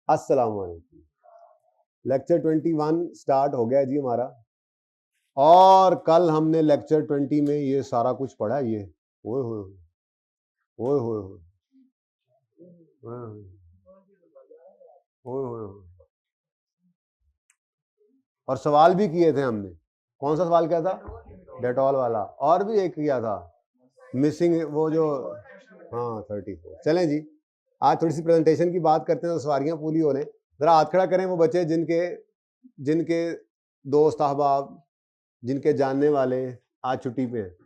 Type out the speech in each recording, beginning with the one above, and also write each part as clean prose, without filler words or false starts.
अस्सलाम वालेकुम। Lecture 21 start हो गया जी हमारा। और कल हमने लेक्चर 20 में ये सारा कुछ पढ़ा। ये ओए होए ओए होए ओए होए, और सवाल भी किए थे हमने। कौन सा सवाल किया था? डेटॉल वाला। और भी एक किया था मिसिंग, वो जो हाँ 34। चलें जी, आज थोड़ी सी प्रेजेंटेशन की बात करते हैं तो सवारियां पूरी हो रहे। जरा हाथ खड़ा करें वो बच्चे जिनके दोस्त अहबाब, जिनके जानने वाले आज छुट्टी पे हैं।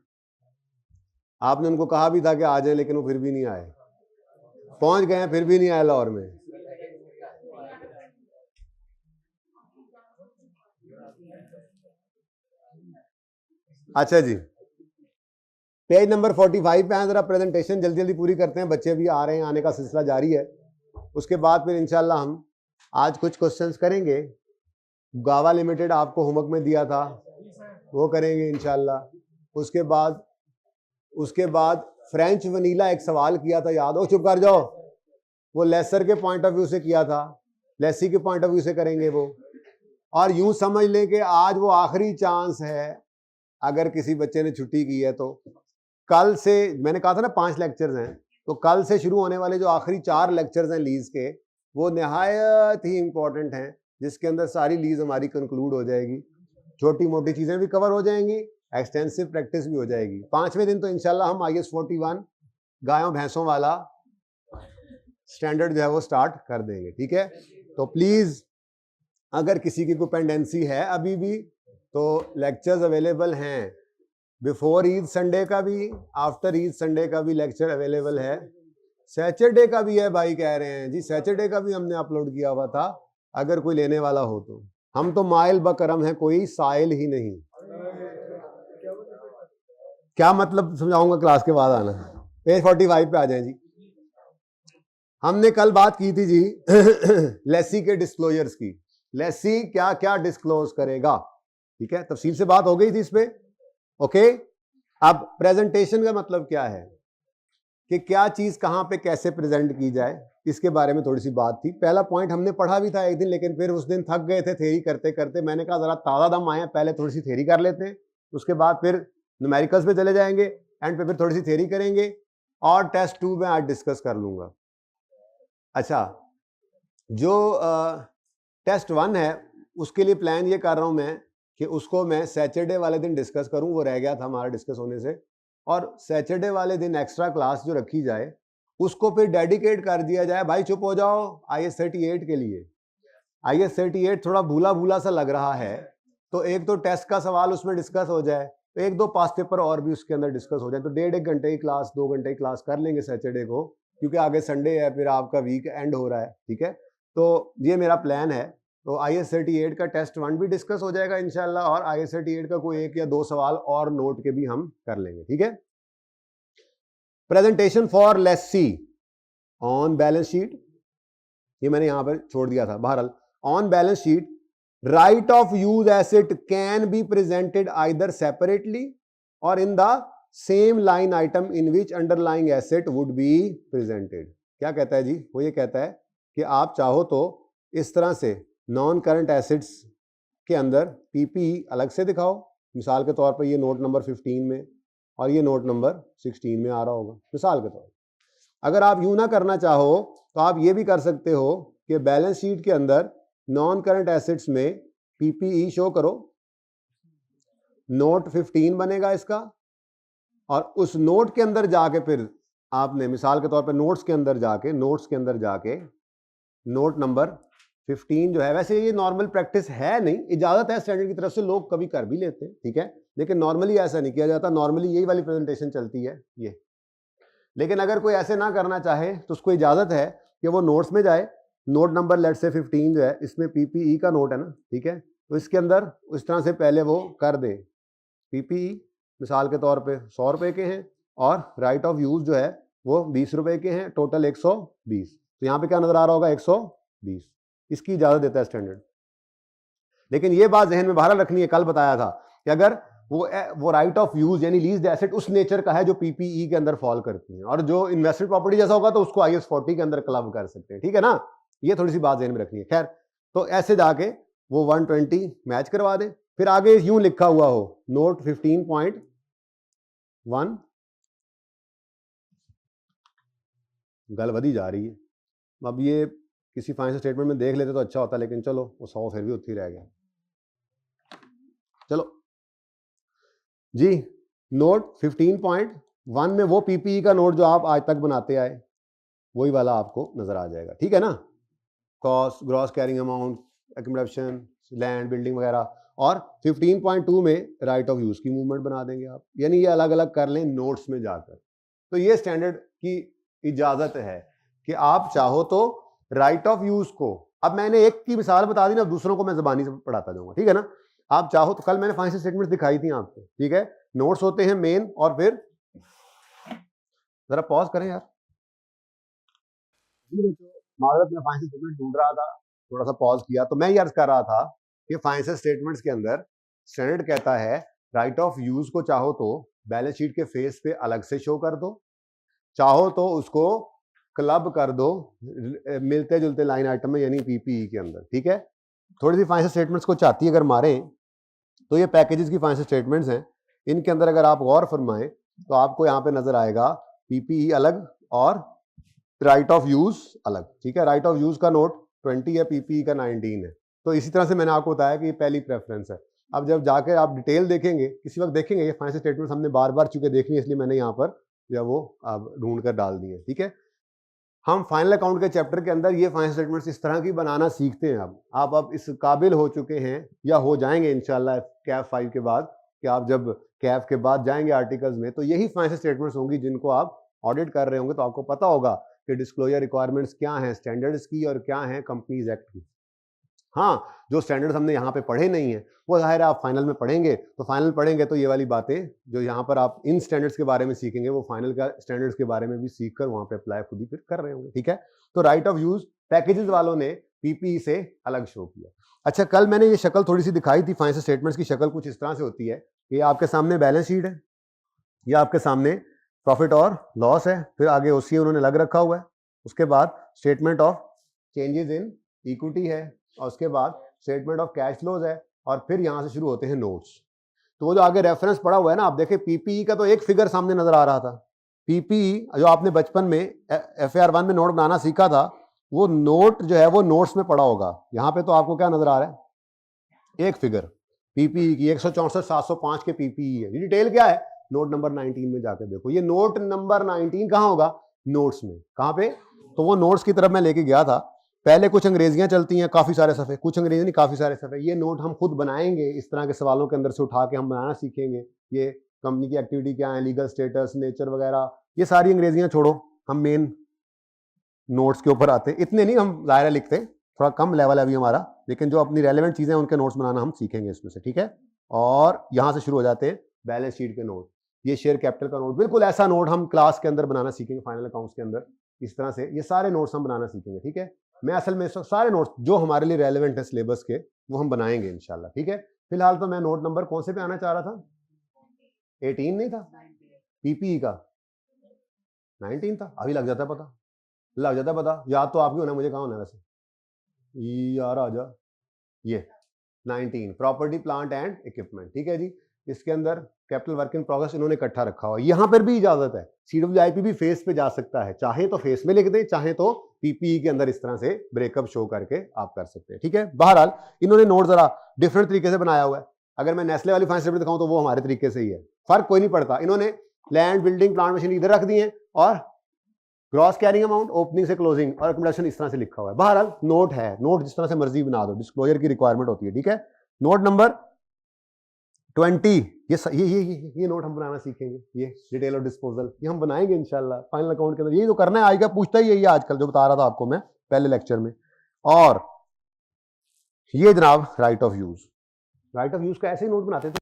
आपने उनको कहा भी था कि आ जाए, लेकिन वो फिर भी नहीं आए। पहुंच गए हैं फिर भी नहीं आए लाहौर में। अच्छा जी, पेज नंबर 45 पे हैं। जरा प्रेजेंटेशन जल्दी जल्दी पूरी करते हैं, बच्चे भी आ रहे हैं, आने का सिलसिला जारी है। उसके बाद फिर इंशाल्लाह हम आज कुछ क्वेश्चंस करेंगे। गावा लिमिटेड आपको होमवर्क में दिया था, वो करेंगे इंशाल्लाह। उसके बाद फ्रेंच वनीला एक सवाल किया था, याद हो? चुप कर जाओ। वो लेसर के पॉइंट ऑफ व्यू से किया था, लेसी के पॉइंट ऑफ व्यू से करेंगे वो। और यूं समझ लें कि आज वो आखिरी चांस है। अगर किसी बच्चे ने छुट्टी की है तो कल से, मैंने कहा था ना 5 लेक्चर्स हैं, तो कल से शुरू होने वाले जो आखिरी 4 लेक्चर्स हैं लीज के, वो निहायत ही इंपॉर्टेंट हैं, जिसके अंदर सारी लीज हमारी कंक्लूड हो जाएगी। छोटी मोटी चीजें भी कवर हो जाएंगी, एक्सटेंसिव प्रैक्टिस भी हो जाएगी। 5वें दिन तो इंशाल्लाह हम IS 41 गायों भैंसों वाला स्टैंडर्ड जो है वो स्टार्ट कर देंगे। ठीक है, तो प्लीज अगर किसी की कोई पेंडेंसी है अभी भी, तो लेक्चर्स अवेलेबल हैं। बिफोर ईद संडे का भी, आफ्टर ईद संडे का भी लेक्चर अवेलेबल है। सैटरडे का भी है, भाई कह रहे हैं जी सैटरडे का भी हमने अपलोड किया हुआ था, अगर कोई लेने वाला हो तो। हम तो माइल बकरम है, कोई साइल ही नहीं। क्या मतलब समझाऊंगा, क्लास के बाद आना। पेज 45 पे आ जाए जी। हमने कल बात की थी जी लेसी के डिस्क्लोजर्स की। लेसी क्या क्या डिस्क्लोज करेगा, ठीक है, तफसील से बात हो गई थी इस पे। ओके, अब प्रेजेंटेशन का मतलब क्या है, कि क्या चीज कहां पे कैसे प्रेजेंट की जाए, इसके बारे में थोड़ी सी बात थी। पहला पॉइंट हमने पढ़ा भी था एक दिन, लेकिन फिर उस दिन थक गए थे थ्योरी करते करते। मैंने कहा जरा ताजा दम आए, पहले थोड़ी सी थ्योरी कर लेते हैं, उसके बाद फिर न्यूमेरिकल्स पे चले जाएंगे, एंड पे फिर थोड़ी सी थ्योरी करेंगे, और टेस्ट 2 में आज डिस्कस कर लूंगा। अच्छा, जो टेस्ट 1 है उसके लिए प्लान ये कर रहा हूं मैं कि उसको मैं सैटरडे वाले दिन डिस्कस करूं, वो रह गया था हमारा डिस्कस होने से। और सैटरडे वाले दिन एक्स्ट्रा क्लास जो रखी जाए उसको फिर डेडिकेट कर दिया जाए। भाई चुप हो जाओ, IS 38 के लिए। IS 38 थोड़ा भूला भूला सा लग रहा है, तो एक तो टेस्ट का सवाल उसमें डिस्कस हो जाए, तो 1-2 पास पेपर और भी उसके अंदर डिस्कस हो जाए, तो 1.5 घंटे की क्लास, 2 घंटे की क्लास कर लेंगे सैटरडे को, क्योंकि आगे संडे है, फिर आपका वीक एंड हो रहा है। ठीक है, तो ये मेरा प्लान है। तो IS 38 का टेस्ट 1 भी डिस्कस हो जाएगा इंशाल्लाह, और IS 38 का कोई 1 या 2 सवाल और नोट के भी हम कर लेंगे। ठीक है, presentation for lessee on balance sheet, ये मैंने यहां पर छोड़ दिया था। बहरहाल, on balance sheet right of use asset can be presented either separately और in the same line item in which underlying asset would be presented. क्या कहता है जी? वो ये कहता है कि आप चाहो तो इस तरह से नॉन करंट एसेट्स के अंदर PPE अलग से दिखाओ। मिसाल के तौर पर ये नोट नंबर 15 में और ये नोट नंबर 16 में आ रहा होगा, मिसाल के तौर पर। अगर आप यूं ना करना चाहो तो आप ये भी कर सकते हो कि बैलेंस शीट के अंदर नॉन करंट एसेट्स में PPE शो करो, नोट 15 बनेगा इसका, और उस नोट के अंदर जाके फिर आपने मिसाल के तौर पर नोट्स के अंदर जाके नोट नंबर 15 जो है, वैसे ये नॉर्मल प्रैक्टिस है नहीं, इजाजत है स्टैंडर्ड की तरफ से, लोग कभी कर भी लेते हैं, ठीक है, लेकिन नॉर्मली ऐसा नहीं किया जाता। नॉर्मली यही वाली प्रेजेंटेशन चलती है ये। लेकिन अगर कोई ऐसे ना करना चाहे तो उसको इजाजत है कि वो नोट्स में जाए, नोट नंबर लेट से 15 जो है, इसमें PPE का नोट है ना, ठीक है, तो इसके अंदर उस तरह से पहले वो कर दे। PPE मिसाल के तौर पे 100 रुपए के हैं, और राइट ऑफ यूज जो है वो 20 रुपए के हैं, टोटल 120। तो यहाँ पे क्या नजर आ रहा होगा? 120। इसकी इजाजत देता है स्टैंडर्ड। लेकिन ये बात जहन में बहरहाल रखनी है, कल बताया था कि अगर वो राइट ऑफ यूज यानी लीज्ड एसेट उस नेचर का है जो PPE के अंदर फॉल करती है, और जो इन्वेस्टेड प्रॉपर्टी जैसा होगा तो उसको IS 40 के अंदर क्लब कर सकते हैं। ठीक है ना, ये थोड़ी सी बात ध्यान में रखनी है। खैर, तो ऐसे जाके वो 120 मैच करवा दें। फिर आगे यूं लिखा हुआ हो नोट 15.1, गलबदी जा रही है। अब ये किसी फाइनेंशियल स्टेटमेंट में देख लेते तो अच्छा होता, लेकिन चलो वो 100 फिर भी उतनी रह गया। चलो जी, नोट 15.1 में वो पीपीई का नोट जो आप आज तक बनाते आए वही वाला आपको नजर आ जाएगा, ठीक है ना। Cost, gross carrying amount, accumulation, land, building वगैरह। और 15.2 में राइट ऑफ यूज की मूवमेंट बना देंगे आप, यानी ये अलग अलग कर लें नोट्स में जाकर। तो ये स्टैंडर्ड की इजाजत है कि आप चाहो तो राइट ऑफ यूज को, अब मैंने एक की मिसाल बता दी ना, दूसरों को मैं जबानी से पढ़ाता जाऊंगा, ठीक है ना। आप चाहो तो, कल मैंने फाइनेंशियल स्टेटमेंट्स दिखाई थी आपको, ठीक है। नोट्स होते हैं मेन, और फिर जरा पॉज करें यार, माधव अपना फाइनेंशियल स्टेटमेंट ढूंढ रहा था, थोड़ा सा पॉज किया। तो मैं ये अर्ज कर रहा था कि फाइनेंशियल स्टेटमेंट्स के अंदर स्टैंडर्ड कहता है राइट ऑफ यूज को चाहो तो बैलेंस शीट के फेस पे अलग से शो कर दो, चाहो तो उसको क्लब कर दो मिलते जुलते लाइन आइटम में, यानी पीपीई के अंदर, ठीक है। थोड़ी सी फाइनेंशियल स्टेटमेंट्स को चाहती है अगर मारे तो ये पैकेजेस की फाइनेंशियल स्टेटमेंट्स हैं, इनके अंदर अगर आप गौर फरमाएं तो आपको यहाँ पे नजर आएगा पीपीई अलग और राइट ऑफ यूज अलग, ठीक है। राइट ऑफ यूज का नोट 20 है, पीपीई का 19 है। तो इसी तरह से मैंने आपको बताया कि ये पहली प्रेफरेंस है। अब जब जाकर आप डिटेल देखेंगे, किसी वक्त देखेंगे, ये फाइनेंशियल स्टेटमेंट्स हमने बार बार चुके देखनी है, इसलिए मैंने यहाँ पर जो वो ढूंढ कर डाल दिए, ठीक है। हम फाइनल अकाउंट के चैप्टर के अंदर ये फाइनेंशियल स्टेटमेंट्स इस तरह की बनाना सीखते हैं। अब इस काबिल हो चुके हैं या हो जाएंगे इंशाल्लाह कैफ 5 के बाद, कि आप जब कैफ के बाद जाएंगे आर्टिकल्स में तो यही फाइनेंशियल स्टेटमेंट्स होंगी जिनको आप ऑडिट कर रहे होंगे, तो आपको पता होगा कि डिस्क्लोजर रिक्वायरमेंट्स क्या हैं स्टैंडर्ड्स की और क्या हैं कंपनीज एक्ट की। हाँ, जो स्टैंडर्ड्स हमने यहाँ पे पढ़े नहीं है वो जाहिर है आप फाइनल में पढ़ेंगे, तो फाइनल पढ़ेंगे तो ये वाली बातें जो यहाँ पर आप इन स्टैंडर्ड्स के बारे में सीखेंगे वो फाइनल का स्टैंडर्ड्स के बारे में भी सीख कर वहाँ पे अप्लाई खुद ही फिर कर रहे होंगे, ठीक है। तो राइट ऑफ यूज पैकेजेस वालों ने पीपीई से अलग शो किया। अच्छा, कल मैंने ये शक्ल थोड़ी सी दिखाई थी, फाइनेंशियल स्टेटमेंट्स की शक्ल कुछ इस तरह से होती है। ये आपके सामने बैलेंस शीट है, ये आपके सामने प्रॉफिट और लॉस है, फिर आगे ओसीए उन्होंने अलग रखा हुआ है, उसके बाद statement of changes in equity है, और उसके बाद स्टेटमेंट ऑफ कैश फ्लोज है, और फिर यहां से शुरू होते हैं नोट्स। तो वो जो आगे रेफरेंस पड़ा हुआ है ना, आप देखें पीपीई का तो एक फिगर सामने नजर आ रहा था। पीपीई जो आपने बचपन में FAR 1 में नोट बनाना सीखा था, वो नोट जो है वो नोट्स में पड़ा होगा। यहाँ पे तो आपको क्या नजर आ रहा है, एक फिगर पीपीई की 164,705 के पीपीई है। डिटेल क्या है, नोट नंबर 19 में जाकर देखो। ये नोट नंबर 19 कहाँ होगा, नोट्स में। कहाँ पे, तो वो नोट्स की तरफ मैं लेके गया था। पहले कुछ अंग्रेजियां चलती हैं, काफी सारे सफ़े, कुछ अंग्रेजी नहीं काफी सारे सफ़े। ये नोट हम खुद बनाएंगे, इस तरह के सवालों के अंदर से उठा के हम बनाना सीखेंगे। ये कंपनी की एक्टिविटी क्या है, लीगल स्टेटस, नेचर वगैरह, ये सारी अंग्रेजियां छोड़ो, हम मेन नोट्स के ऊपर आते हैं। इतने नहीं हम दायरा लिखते, थोड़ा कम लेवल है अभी हमारा, लेकिन जो अपनी रेलेवेंट चीजें हैं उनके नोट्स बनाना हम सीखेंगे इसमें से, ठीक है। और यहां से शुरू हो जाते हैं बैलेंस शीट के नोट। ये शेयर कैपिटल का नोट, बिल्कुल ऐसा नोट हम क्लास के अंदर बनाना सीखेंगे फाइनल अकाउंट्स के अंदर। इस तरह से ये सारे नोट्स हम बनाना सीखेंगे, ठीक है। मैं असल में सारे नोट्स जो हमारे लिए रेलेवेंट है सिलेबस के वो हम बनाएंगे इंशाल्लाह, ठीक है। फिलहाल तो मैं नोट नंबर कौन से पे आना चाह रहा था, 18 नहीं था, पीपीई का 19 था। अभी लग जाता पता, लग जाता पता, याद तो आपकी होना, मुझे कहाँ होना वैसे यार, आ जा। ये 19 प्रॉपर्टी प्लांट एंड इक्विपमेंट, ठीक है जी। इसके अंदर कैपिटल वर्क इन प्रोग्रेस इन्होंने इकट्ठा रखा हुआ। यहाँ पर भी इजाजत है, CWIP भी फेस पे जा सकता है, चाहे तो फेस में लिख दें, चाहे तो पीपीई के अंदर इस तरह से ब्रेकअप शो करके आप कर सकते हैं, ठीक है। बहरहाल इन्होंने नोट जरा डिफरेंट तरीके से बनाया हुआ है। अगर मैं नेस्ले वाली फाइनेंशियल स्टेटमेंट दिखाऊं तो वो हमारे तरीके से ही है, फर्क कोई नहीं पड़ता। इन्होंने लैंड, बिल्डिंग, प्लांट, मशीनरी इधर रख दिए और ग्रॉस कैरिंग अमाउंट ओपनिंग से क्लोजिंग और अकोमोडेशन इस तरह से लिखा हुआ है। बहरहाल नोट है, नोट जिस तरह से मर्जी बना दो, डिस्क्लोजर की रिक्वायरमेंट होती है, ठीक है। नोट नंबर 20 ये नोट हम बनाना सीखेंगे। ये डिटेल और डिस्पोजल ये हम बनाएंगे इंशाल्लाह फाइनल अकाउंट के अंदर। ये जो करना है आएगा, पूछता ही यही आजकल जो बता रहा था आपको मैं पहले लेक्चर में। और ये जनाब right of use, right of use का ऐसे ही नोट बनाते थे,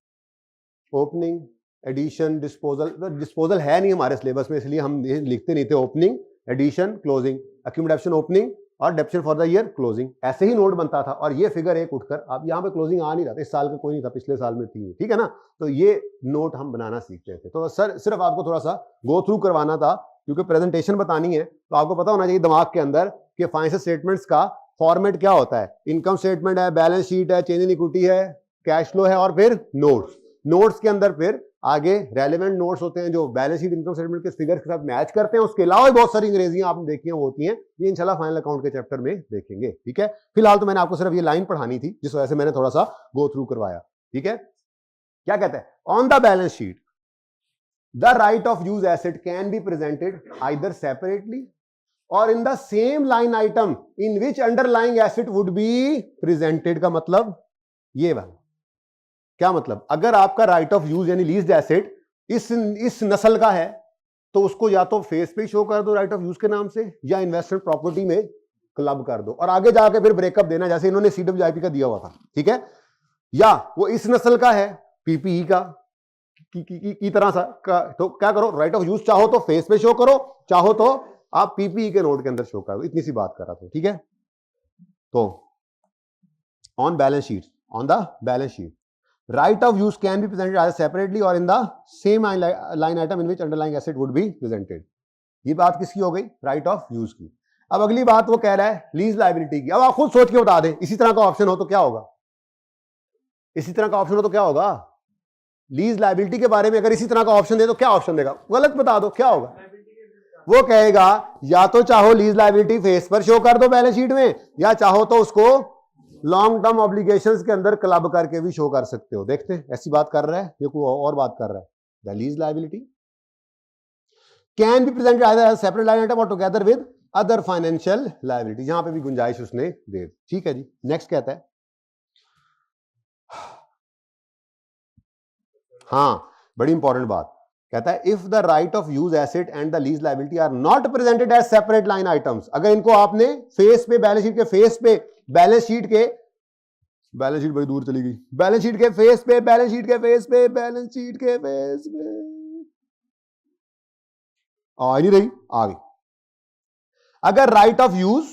ओपनिंग, एडिशन, डिस्पोजल। डिस्पोजल है नहीं हमारे सिलेबस में, इसलिए हम ये लिखते नहीं थे। Opening, addition, closing, accumulation opening और depreciation for the year closing, ऐसे ही नोट बनता था। और ये फिगर एक उठकर, अब यहाँ पे क्लोजिंग आ नहीं रहा था, इस साल का कोई नहीं था, पिछले साल में थी, ठीक है ना। तो ये नोट हम बनाना सीखते थे। तो सर सिर्फ आपको थोड़ा सा गो थ्रू करवाना था क्योंकि प्रेजेंटेशन बतानी है तो आपको पता होना चाहिए दिमाग के अंदर कि फाइनेंशियल स्टेटमेंट्स का फॉर्मेट क्या होता है। इनकम स्टेटमेंट है, बैलेंस शीट है, चेंज इन इक्विटी है, कैश फ्लो है और फिर नोट्स। नोट्स के अंदर फिर आगे रेलेवेंट नोट्स होते हैं जो बैलेंस शीट इनकम स्टेटमेंट के फिगर्स के साथ मैच करते हैं। उसके अलावा बहुत सारी अंग्रेजियां आपने देखी हैं होती हैं, ये इंशाल्लाह फाइनल अकाउंट के चैप्टर में देखेंगे। ठीक है, फिलहाल तो मैंने आपको सिर्फ ये लाइन पढ़ानी थी जिस वजह से मैंने थोड़ा सा गो थ्रू करवाया। ठीक है, क्या कहता है, on the balance sheet the right of use asset can be presented either separately और in the same line item in which underlying asset would be presented. का मतलब ये वाला क्या मतलब, अगर आपका राइट ऑफ यूज यानी लीज्ड एसेट इस नस्ल का है तो उसको या तो फेस पे शो कर दो राइट ऑफ यूज के नाम से या इन्वेस्टमेंट प्रॉपर्टी में क्लब कर दो और आगे जाके फिर ब्रेकअप देना जैसे इन्होंने सीडब्ल्यूआईपी का दिया हुआ था। ठीक है, या वो इस नस्ल का है पीपीई का की तरह सा का, तो क्या करो, राइट ऑफ यूज चाहो तो फेस पे शो करो, चाहो तो आप पीपीई के नोट के अंदर शो कर दो। इतनी सी बात कर रहा था। ठीक है, तो on balance sheet, on the balance sheet right of use can be presented either separately or in the same line item in which underlying asset would be presented। ये बात किसकी हो गई, राइट ऑफ यूज की। अब अगली बात वो कह रहा है लीज लायबिलिटी की। अब आप खुद सोच के बता दें, इसी तरह का ऑप्शन हो तो क्या होगा, इसी तरह का ऑप्शन हो तो क्या होगा, लीज लायबिलिटी के बारे में अगर इसी तरह का ऑप्शन दे तो क्या ऑप्शन देगा, गलत बता दो क्या होगा। वो कहेगा या तो चाहो लीज लायबिलिटी फेस पर शो कर दो बैलेंस शीट में, या चाहो तो उसको लॉन्ग टर्म ऑब्लिगेशंस के अंदर क्लब करके भी शो कर सकते हो। देखते हैं ऐसी बात कर रहा है ये कोई और बात कर रहा है। The lease liability can be presented either as separate line item और together with other financial liability. यहां पे भी गुंजाइश उसने दे। ठीक है जी, नेक्स्ट कहता है, हाँ बड़ी इंपॉर्टेंट बात, कहता है if the right of use asset and the lease liability are not presented as separate line items. अगर इनको आपने फेस पे बैलेंस शीट के फेस पे बैलेंस शीट के बैलेंस शीट बड़ी दूर चली गई, बैलेंस शीट के फेस पे बैलेंस शीट के फेस पे बैलेंस शीट के फेस पे आ नहीं रही, आ गई। अगर राइट ऑफ यूज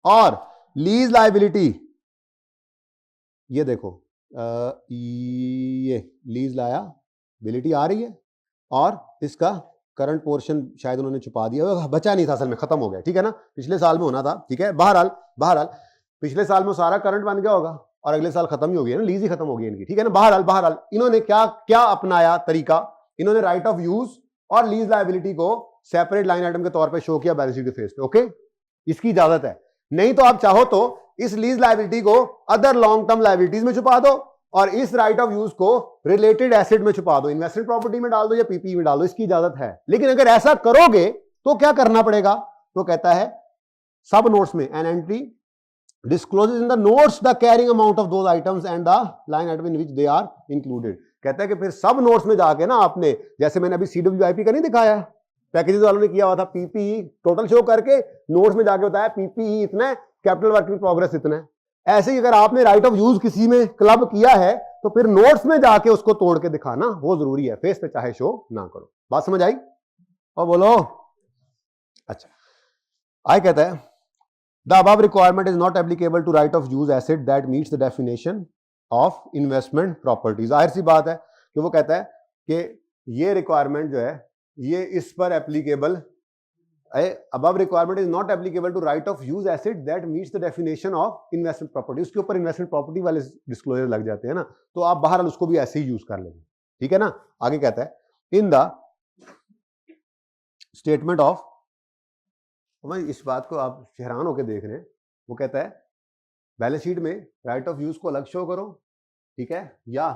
और लीज लायबिलिटी, ये देखो ये लीज लायबिलिटी आ रही है और इसका करंट पोर्शन शायद उन्होंने छुपा दिया, बचा नहीं था असल में, खत्म हो गया। ठीक है ना, पिछले साल में होना था। ठीक है, बहरहाल पिछले साल में सारा करंट बन गया होगा और अगले साल खत्म ही हो गया ना, लीज ही खत्म हो गई इनकी। ठीक है ना, बहरहाल इन्होंने क्या अपनाया तरीका, इन्होंने राइट ऑफ यूज और लीज लायबिलिटी को सेपरेट लाइन आइटम के तौर पे शो किया बैलेंस शीट के फेस पे। ओके, इसकी इजाजत है। नहीं तो आप चाहो तो इस लीज लायबिलिटी को अदर लॉन्ग टर्म लायबिलिटीज में छुपा दो और इस राइट ऑफ यूज को रिलेटेड एसेट में छुपा दो, इन्वेस्टमेंट प्रॉपर्टी में डाल दो या पीपीई में डाल दो, इसकी इजाजत है। लेकिन अगर ऐसा करोगे तो क्या करना पड़ेगा, तो कहता है सब नोट्स में an entry discloses in the notes the carrying amount of those items and the line item in which they are included। कहता है कि फिर सब नोट्स में जाके ना आपने, जैसे मैंने अभी सीडब्ल्यूआईपी का नहीं दिखाया, पैकेजेस वालों ने किया हुआ था, पीपीई टोटल शो करके नोट्स में जाके बताया पीपीई इतना है, कैपिटल वर्क इन प्रोग्रेस इतना है। ऐसे ही अगर आपने राइट ऑफ यूज किसी में क्लब किया है तो फिर नोट्स में जाके उसको तोड़ के दिखाना वो जरूरी है, फेस पे चाहे शो ना करो। बात समझ आई? और बोलो अच्छा। आई कहता है the above requirement is not applicable to right of use asset that meets the definition of investment property। जाहिर सी बात है कि वो कहता है कि ये रिक्वायरमेंट जो है ये इस पर applicable, above requirement is not applicable to right of use asset that meets the definition of investment property। उसके ऊपर investment property वाले डिस्क्लोजर लग जाते हैं ना, तो आप बाहर उसको भी ऐसे ही यूज कर लेंगे। ठीक है ना, आगे कहता है इन द स्टेटमेंट ऑफ, इस बात को आप हैरान होकर देख रहे हैं, वो कहता है बैलेंस शीट में राइट ऑफ यूज को अलग शो करो, ठीक है, या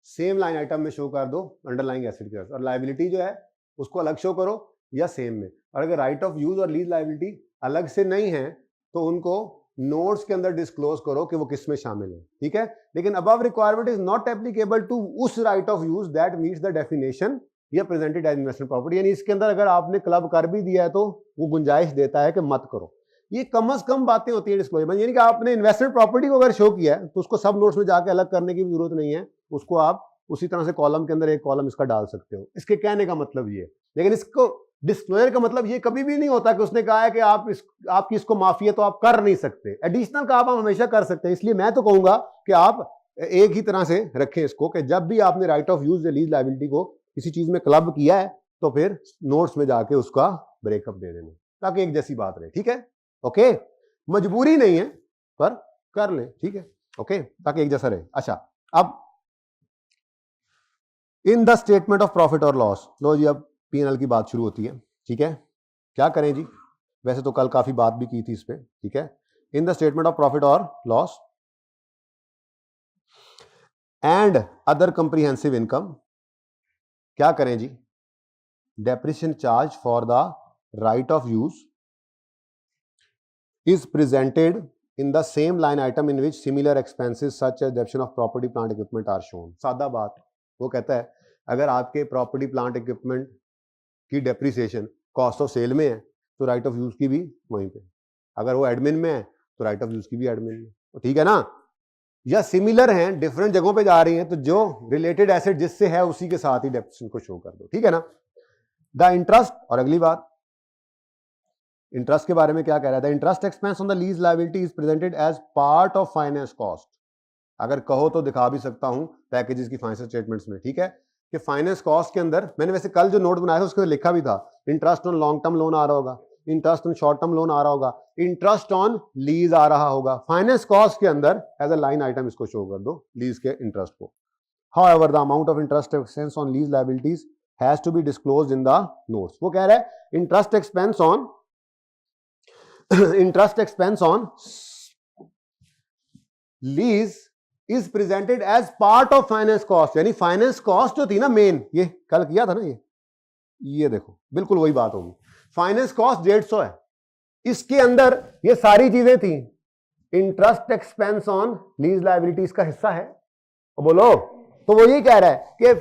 सेम लाइन आइटम में शो कर दो अंडरलाइंग एसेट के साथ, और लायबिलिटी जो है उसको अलग शो करो या सेम में। और अगर राइट ऑफ यूज और लीज लायबिलिटी अलग से नहीं है तो उनको नोट्स के अंदर डिस्क्लोज करो कि वो किस में शामिल है। ठीक है, लेकिन above requirement is not applicable to उस right of use that meets the definition या प्रेजेंटेड एज इन्वेस्टमेंट प्रॉपर्टी। यानी इसके अंदर अगर आपने क्लब कर भी दिया है तो वो गुंजाइश देता है कि मत करो। ये कम से कम बातें होती है डिस्क्लोजर, यानी कि आपने इन्वेस्टमेंट प्रॉपर्टी को अगर शो किया है तो उसको सब नोट्स में जाके अलग करने की भी जरूरत नहीं है, उसको आप उसी तरह से कॉलम के अंदर एक कॉलम इसका डाल सकते हो। इसके कहने का मतलब ये, लेकिन इसको डिस्क्लोजर का मतलब ये कभी भी नहीं होता कि उसने कहा है कि आपकी इसको माफी है तो आप कर नहीं सकते। एडिशनल का आप हमेशा कर सकते हैं। इसलिए मैं तो कहूंगा कि आप एक ही तरह से रखें इसको कि जब भी आपने राइट ऑफ यूज या लीज लायबिलिटी को किसी चीज में क्लब किया है तो फिर नोट्स में जाके उसका ब्रेकअप दे देना ताकि एक जैसी बात रहे, ठीक है? ओके, मजबूरी नहीं है पर कर ले, ठीक है? ओके, ताकि एक जैसा रहे। अच्छा, अब इन द स्टेटमेंट ऑफ प्रॉफिट और लॉस, लो जी अब P&L की बात शुरू होती है, ठीक है? क्या करें जी? वैसे तो कल काफी बात भी की थी इस पे, ठीक है? In the statement of profit और loss and other comprehensive income क्या करें जी? Depreciation charge for the right of use is presented in the same line item in which similar expenses such as depreciation of property plant equipment are shown। सादा बात, वो कहता है अगर आपके प्रॉपर्टी प्लांट इक्विपमेंट की डेप्रिसिएशन कॉस्ट ऑफ सेल में है तो राइट ऑफ यूज की भी वहीं पे, अगर वो एडमिन में है तो राइट ऑफ यूज की भी एडमिन में, तो ठीक है ना? या सिमिलर हैं, डिफरेंट जगहों पे जा रही हैं, तो जो रिलेटेड एसेट जिससे है उसी के साथ ही डेप्रिसिएशन को शो कर दो, ठीक है ना? द इंटरेस्ट, और अगली बात इंटरेस्ट के बारे में क्या कह रहा है? The interest expense on the lease liability is presented as part of finance cost. अगर कहो तो दिखा भी सकता हूं पैकेजेस की फाइनेंशियल स्टेटमेंट्स में, ठीक है? कि फाइनेंस कॉस्ट के अंदर मैंने वैसे कल जो नोट बनाया था उसके लिखा भी था, interest on long term loan आ रहा होगा, interest on short term loan आ रहा होगा, इंटरेस्ट ऑन लीज आ रहा होगा। फाइनेंस कॉस्ट के अंदर एज अ लाइन आइटम इसको शो कर दो, लीज के इंटरेस्ट को। However the amount of interest expense on lease liabilities has to be disclosed in the notes. वो कह रहा है interest expense on interest expense on lease is presented as part of finance cost। यानी finance cost जो थी ना main, ये कल किया था ना, ये देखो बिल्कुल वही बात होगी। फाइनेंस कॉस्ट 150 है, इसके अंदर ये सारी चीजें थी, interest expense on lease liabilities का हिस्सा है। बोलो, तो वो ये कह रहा है कि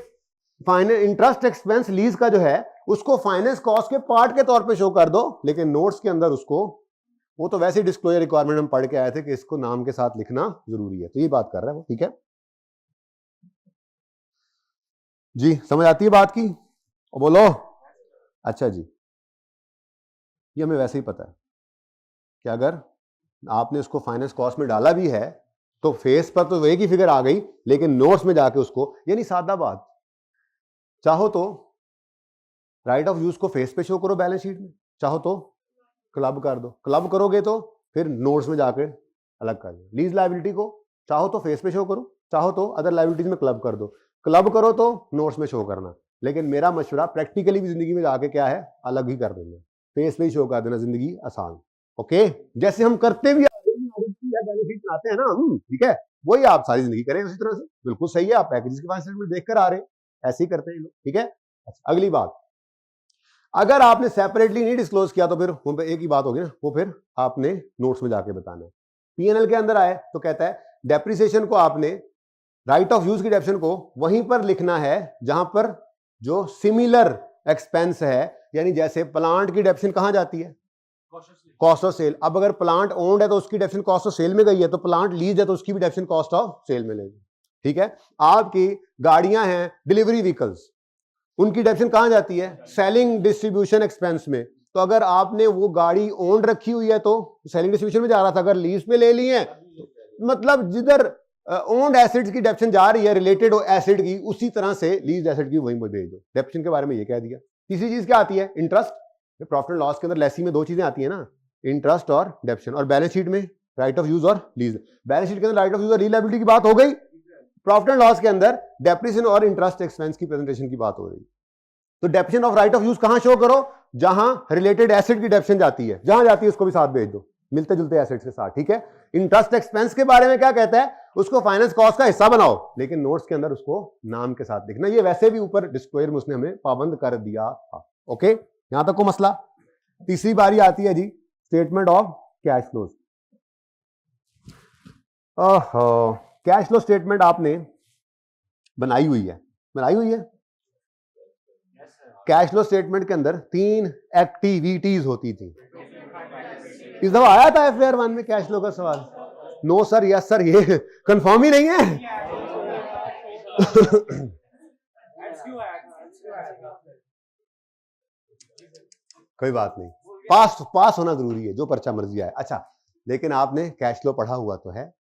फाइनेंस इंटरेस्ट एक्सपेंस लीज का जो है उसको फाइनेंस कॉस्ट के पार्ट के तौर पे शो कर दो, लेकिन नोट्स के अंदर उसको, वो तो वैसे डिस्क्लोजर रिक्वायरमेंट हम पढ़ के आए थे कि इसको नाम के साथ लिखना जरूरी है, तो ये बात कर रहा है वो, ठीक है जी? समझ आती है बात की? बोलो। अच्छा जी, ये हमें वैसे ही पता है कि अगर आपने उसको फाइनेंस कॉस्ट में डाला भी है तो फेस पर तो एक ही फिगर आ गई, लेकिन नोट्स में जाके उसको, यानी सादा बात, चाहो तो राइट ऑफ यूज को फेस पे शो करो बैलेंस शीट में, चाहो तो क्लब कर दो, क्लब करोगे तो फिर नोट्स में जाकर अलग कर दो। लीज लायबिलिटी को चाहो तो फेस पे शो करो, चाहो तो अदर लायबिलिटीज में क्लब कर दो, क्लब करो तो नोट्स में शो करना, लेकिन मेरा मशवरा प्रैक्टिकली भी जिंदगी में जाके क्या है, अलग ही कर देना, फेस पे ही शो कर देना, जिंदगी आसान। ओके, जैसे हम करते भी बैलेंस शीट बनाते हैं ना, ठीक है, वही आप सारी जिंदगी करें उसी तरह से, बिल्कुल सही है। आप पैकेजेस के फाइनेंस स्टेटमेंट देख कर आ रहे हैं, ऐसे ही करते हैं लोग, ठीक है? अच्छा, अगली बात, अगर आपने सेपरेटली नहीं डिस्क्लोज किया तो फिर वो एक ही बात होगी ना, वो फिर आपने नोट्स में जाके बताना है। P&L के अंदर आए तो कहता है डेप्रिसिएशन को आपने, राइट ऑफ यूज की डेप्रिसिएशन को वहीं पर लिखना है जहां पर जो सिमिलर एक्सपेंस है, यानी जैसे प्लांट की डेप्रिसिएशन कहां जाती है? Cost of sale. अब अगर प्लांट ओन्ड है तो उसकी डेप्रिसिएशन कॉस्ट ऑफ सेल में गई है, तो प्लांट लीज है तो उसकी भी डेप्रिसिएशन कॉस्ट ऑफ सेल में लेगी, ठीक है? आपकी गाड़ियां हैं डिलीवरी व्हीकल्स, उनकी डेप्रिसिएशन कहां जाती है? सेलिंग डिस्ट्रीब्यूशन एक्सपेंस में। तो अगर आपने वो गाड़ी ओन रखी हुई है तो सेलिंग डिस्ट्रीब्यूशन में जा रहा था, अगर लीज पे ले ली है तो मतलब जिधर ओन्ड एसेट्स की डेप्रिसिएशन जा रही है रिलेटेड एसेट की, उसी तरह से लीज एसेट की वहीं भेज दो। डेप्रिसिएशन के बारे में ये कह दिया। तीसरी चीज क्या आती है? इंटरेस्ट। प्रॉफिट एंड लॉस के अंदर लेसी में दो चीजें आती है ना, इंटरेस्ट और डेप्रिसिएशन, और बैलेंस शीट में राइट ऑफ यूज और लीज। बैलेंस शीट के अंदर राइट ऑफ यूज और रीलायबिलिटी की बात हो गई, प्रॉफिट एंड लॉस के अंदर डेप्रिसिएशन और इंटरेस्ट एक्सपेंस की प्रेजेंटेशन की बात हो रही। तो depreciation of right of use कहां शो करो? जहां रिलेटेड एसेट की डेप्रिसिएशन जाती है, जहां जाती है उसको भी साथ भेज दो, मिलते जुलते एसेट्स के साथ, ठीक है? इंटरेस्ट एक्सपेंस के बारे में क्या कहता है? उसको फाइनेंस कॉस्ट का हिस्सा बनाओ, लेकिन नोट्स के अंदर उसको नाम के साथ लिखना। ये वैसे भी ऊपर डिस्क्लोजर में उसने हमें पाबंद कर दिया था। ओके, यहां तक को मसला। तीसरी बारी आती है जी statement of cash flows. Cash flow statement आपने बनाई हुई है, कैश फ्लो स्टेटमेंट के अंदर 3 एक्टिविटीज होती थी। इस दफा आया था FAR 1 में कैश फ्लो का सवाल? नो सर, यस सर, ये कंफर्म ही नहीं है। कोई बात नहीं, पास होना जरूरी है, जो पर्चा मर्जी आए। अच्छा, लेकिन आपने कैश फ्लो पढ़ा हुआ तो है।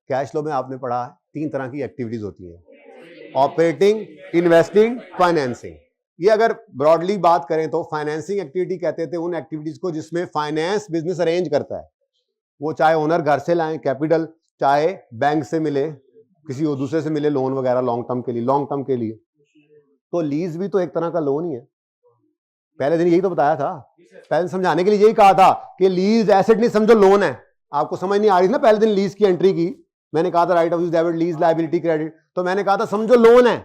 कैश फ्लो में आपने पढ़ा 3 तरह की एक्टिविटीज होती है, ऑपरेटिंग, इन्वेस्टिंग, फाइनेंसिंग। ये अगर ब्रॉडली बात करें तो फाइनेंसिंग एक्टिविटी कहते थे उन एक्टिविटीज को जिसमें फाइनेंस बिजनेस अरेंज करता है, वो चाहे ओनर घर से लाए कैपिटल, चाहे बैंक से मिले, किसी और दूसरे से मिले लोन वगैरह लॉन्ग टर्म के लिए। तो लीज भी तो एक तरह का लोन ही है। पहले दिन यही तो बताया था, पहले समझाने के लिए यही कहा था कि लीज एसेट नहीं समझो लोन है। आपको समझ नहीं आ रही ना, पहले दिन लीज की एंट्री की, मैंने कहा था right of use debit, lease liability credit, तो मैंने कहा था समझो लोन है,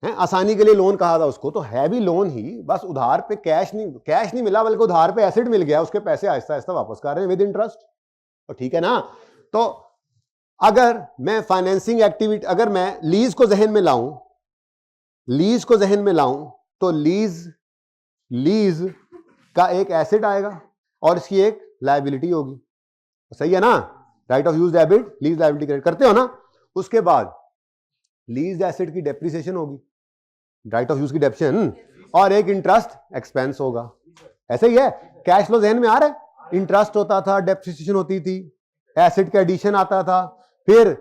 आसानी के लिए लोन कहा था उसको, तो है भी लोन ही, बस उधार पे कैश नहीं मिला, बल्कि उधार पे एसेट मिल गया, उसके पैसे आहिस्ता आहिस्ता वापस कर रहे हैं विद इंटरेस्ट। तो ठीक है ना। तो अगर मैं फाइनेंसिंग एक्टिविटी, अगर मैं लीज को जहन में लाऊं तो लीज का एक एसेट आएगा और इसकी एक लायबिलिटी होगी, सही है ना। Right of use debit, lease liability credit करते हो ना। उसके बाद लीज एसेट की डेप्रिसिएशन होगी, राइट ऑफ यूज की डेप्रिसिएशन, और एक इंटरेस्ट एक्सपेंस होगा। ऐसे ही है, कैश फ्लो जहन में आ रहा है, इंटरेस्ट होता था, डेप्रिसिएशन होती थी, एसेट का एडिशन आता था, फिर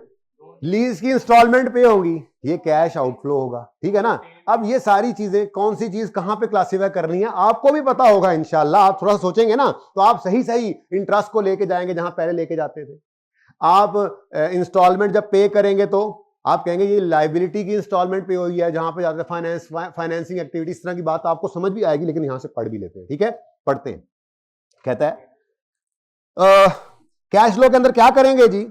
लीज की इंस्टॉलमेंट पे होगी, ये कैश आउटफ्लो होगा, ठीक है ना। अब ये सारी चीजें कौन सी चीज कहां पे क्लासिफाई करनी है आपको भी पता होगा इंशाल्लाह। आप थोड़ा सोचेंगे ना तो आप सही इंटरेस्ट को लेके जाएंगे जहां पहले लेके जाते थे। आप इंस्टॉलमेंट जब पे करेंगे तो आप कहेंगे ये लायबिलिटी की इंस्टॉलमेंट पे हुई है, जहां पे जाते हैं फाइनेंसिंग एक्टिविटी, इस तरह की बात आपको समझ भी आएगी, लेकिन यहां से पढ़ भी लेते हैं, ठीक है। पढ़ते हैं, कहता है कैश फ्लो के अंदर क्या करेंगे जी,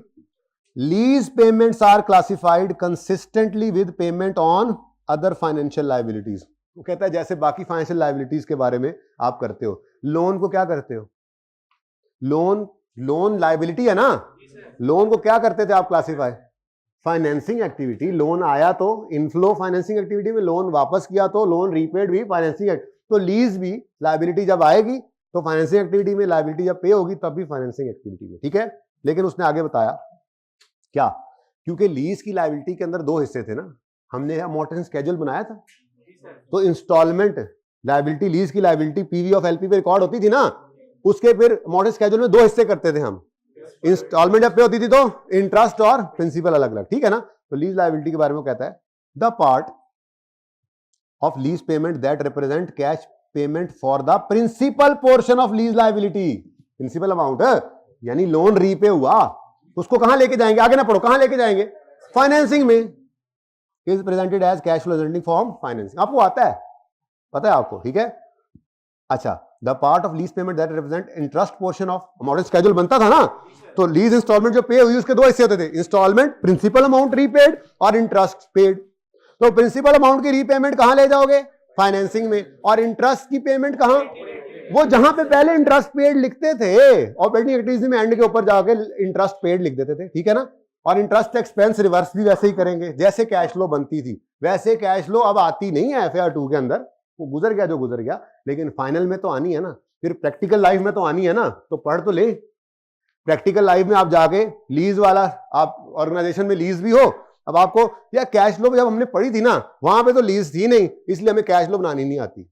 lease payments are classified consistently with payment on other financial liabilities. वो कहता है जैसे बाकी फाइनेंशियल लायबिलिटीज के बारे में आप करते हो, लोन को क्या करते हो, लोन लायबिलिटी है ना, लोन को क्या करते थे आप क्लासिफाई, फाइनेंसिंग एक्टिविटी। लोन आया तो इनफ्लो फाइनेंसिंग एक्टिविटी में, लोन वापस किया तो लोन रीपेड भी फाइनेंसिंग। तो लीज भी लायबिलिटी जब आएगी तो फाइनेंसिंग एक्टिविटी में, लायबिलिटी जब पे होगी तब भी फाइनेंसिंग एक्टिविटी में, ठीक है। लेकिन उसने आगे बताया क्या, क्योंकि लीज की लायबिलिटी के अंदर दो हिस्से थे ना, हमने अमॉर्टाइजेशन स्केड्यूल बनाया था, तो इंस्टॉलमेंट लायबिलिटी, लीज की लायबिलिटी पीवी ऑफ एलपी पे रिकॉर्ड होती थी ना, उसके फिर अमॉर्टाइजेशन स्केड्यूल में दो हिस्से करते थे हम। इंस्टॉलमेंट जब पे होती थी तो इंटरेस्ट और प्रिंसिपल अलग अलग, ठीक है ना। तो लीज लायबिलिटी के बारे में कहता है the part of lease payment that represent cash payment for the principal portion of lease liability. Principal amount यानी लोन रीपे हुआ, उसको कहां लेके जाएंगे, आगे ना पढ़ो, कहां लेके जाएंगे, फाइनेंसिंग में, is presented as cash flow generating from financing. आपको आता है, पता है आपको, ठीक है। अच्छा, the part of lease payment that represent interest portion of amortisation schedule बनता था ना, तो लीज इंस्टॉलमेंट जो पे हुई उसके दो हिस्से होते थे, इंस्टॉलमेंट प्रिंसिपल अमाउंट रीपेड और इंटरेस्ट पेड। तो प्रिंसिपल अमाउंट की रीपेमेंट कहां ले जाओगे, फाइनेंसिंग में, और इंटरेस्ट की पेमेंट कहां, वो जहां पे पहले इंटरेस्ट पेड लिखते थे, ऑपरेटिंग एक्टिविटीज में एंड के ऊपर जाके इंटरेस्ट पेड लिख देते थे, ठीक है ना। और इंटरेस्ट एक्सपेंस रिवर्स भी वैसे ही करेंगे, जैसे कैश फ्लो बनती थी वैसे कैश फ्लो अब आती नहीं है FAR 2 के अंदर, वो गुजर गया जो गुजर गया, लेकिन फाइनल में तो आनी है ना, फिर प्रैक्टिकल लाइफ में तो आनी है ना, तो पढ़ तो ले। प्रैक्टिकल लाइफ में आप जाके लीज वाला, आप ऑर्गेनाइजेशन में लीज भी हो, अब आपको या कैश फ्लो जब हमने पढ़ी थी ना, वहां पे तो लीज थी नहीं, इसलिए हमें कैश फ्लो बनानी नहीं आती,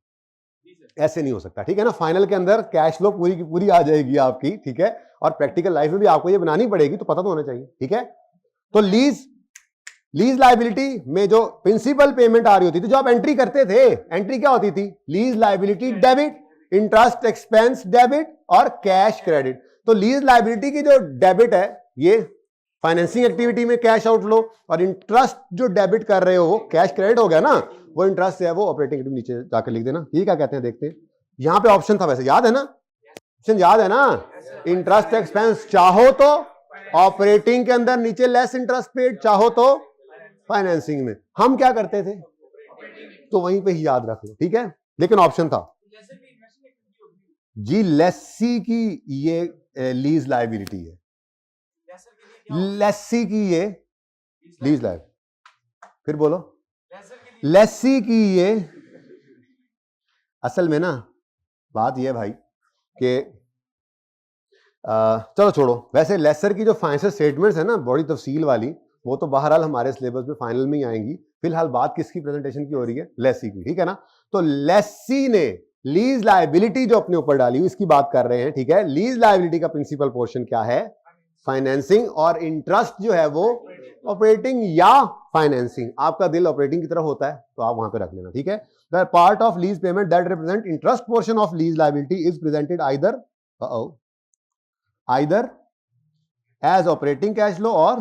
ऐसे नहीं हो सकता, ठीक है ना। फाइनल के अंदर कैश फ्लो पूरी की पूरी आ जाएगी आपकी, ठीक है, और प्रैक्टिकल लाइफ में भी आपको ये बनानी पड़ेगी, तो पता तो होना चाहिए, ठीक है। तो लीज लायबिलिटी में जो प्रिंसिपल पेमेंट आ रही होती थी, जो आप एंट्री करते थे, एंट्री क्या होती थी, lease liability debit, interest expense debit और कैश क्रेडिट। तो लीज लायबिलिटी की जो डेबिट है ये फाइनेंसिंग एक्टिविटी में कैश आउटफ्लो, और इंटरेस्ट जो डेबिट कर रहे हो वो कैश क्रेडिट हो गया ना, वो इंटरेस्ट है वो ऑपरेटिंग एक्टिविटी, नीचे जाकर लिख देना। ये क्या कहते हैं देखते हैं, यहां पे ऑप्शन था, वैसे याद है ना, ऑप्शन याद है ना, इंटरेस्ट एक्सपेंस चाहो तो ऑपरेटिंग के अंदर नीचे लेस इंटरेस्ट पेड, चाहो तो फाइनेंसिंग में। हम क्या करते थे, तो वहीं पे ही याद रख लो, ठीक है, लेकिन ऑप्शन था जी, लेसी की ये लीज लायबिलिटी है, लेसी की ये लीज लायबिलिटी, फिर बोलो, लेसी की ये, असल में ना बात ये भाई कि चलो छोड़ो, वैसे लेसर की जो फाइनेंशियल स्टेटमेंट्स है ना बड़ी तफसील वाली, वो तो बहरहाल हमारे सिलेबस में फाइनल में ही आएंगी। फिलहाल बात किसकी प्रेजेंटेशन की हो रही है, लेसी की, ठीक है ना। तो लेसी ने लीज लायबिलिटी जो अपने ऊपर डाली हुई, इसकी बात कर रहे हैं, ठीक है। लीज लायबिलिटी का प्रिंसिपल पोर्शन क्या है, फाइनेंसिंग, और इंटरेस्ट जो है वो ऑपरेटिंग या फाइनेंसिंग, आपका दिल ऑपरेटिंग की तरफ होता है तो आप वहां पे रख लेना, ठीक है। The part of lease payment that represent interest portion of lease liability is presented either as operating cash flow और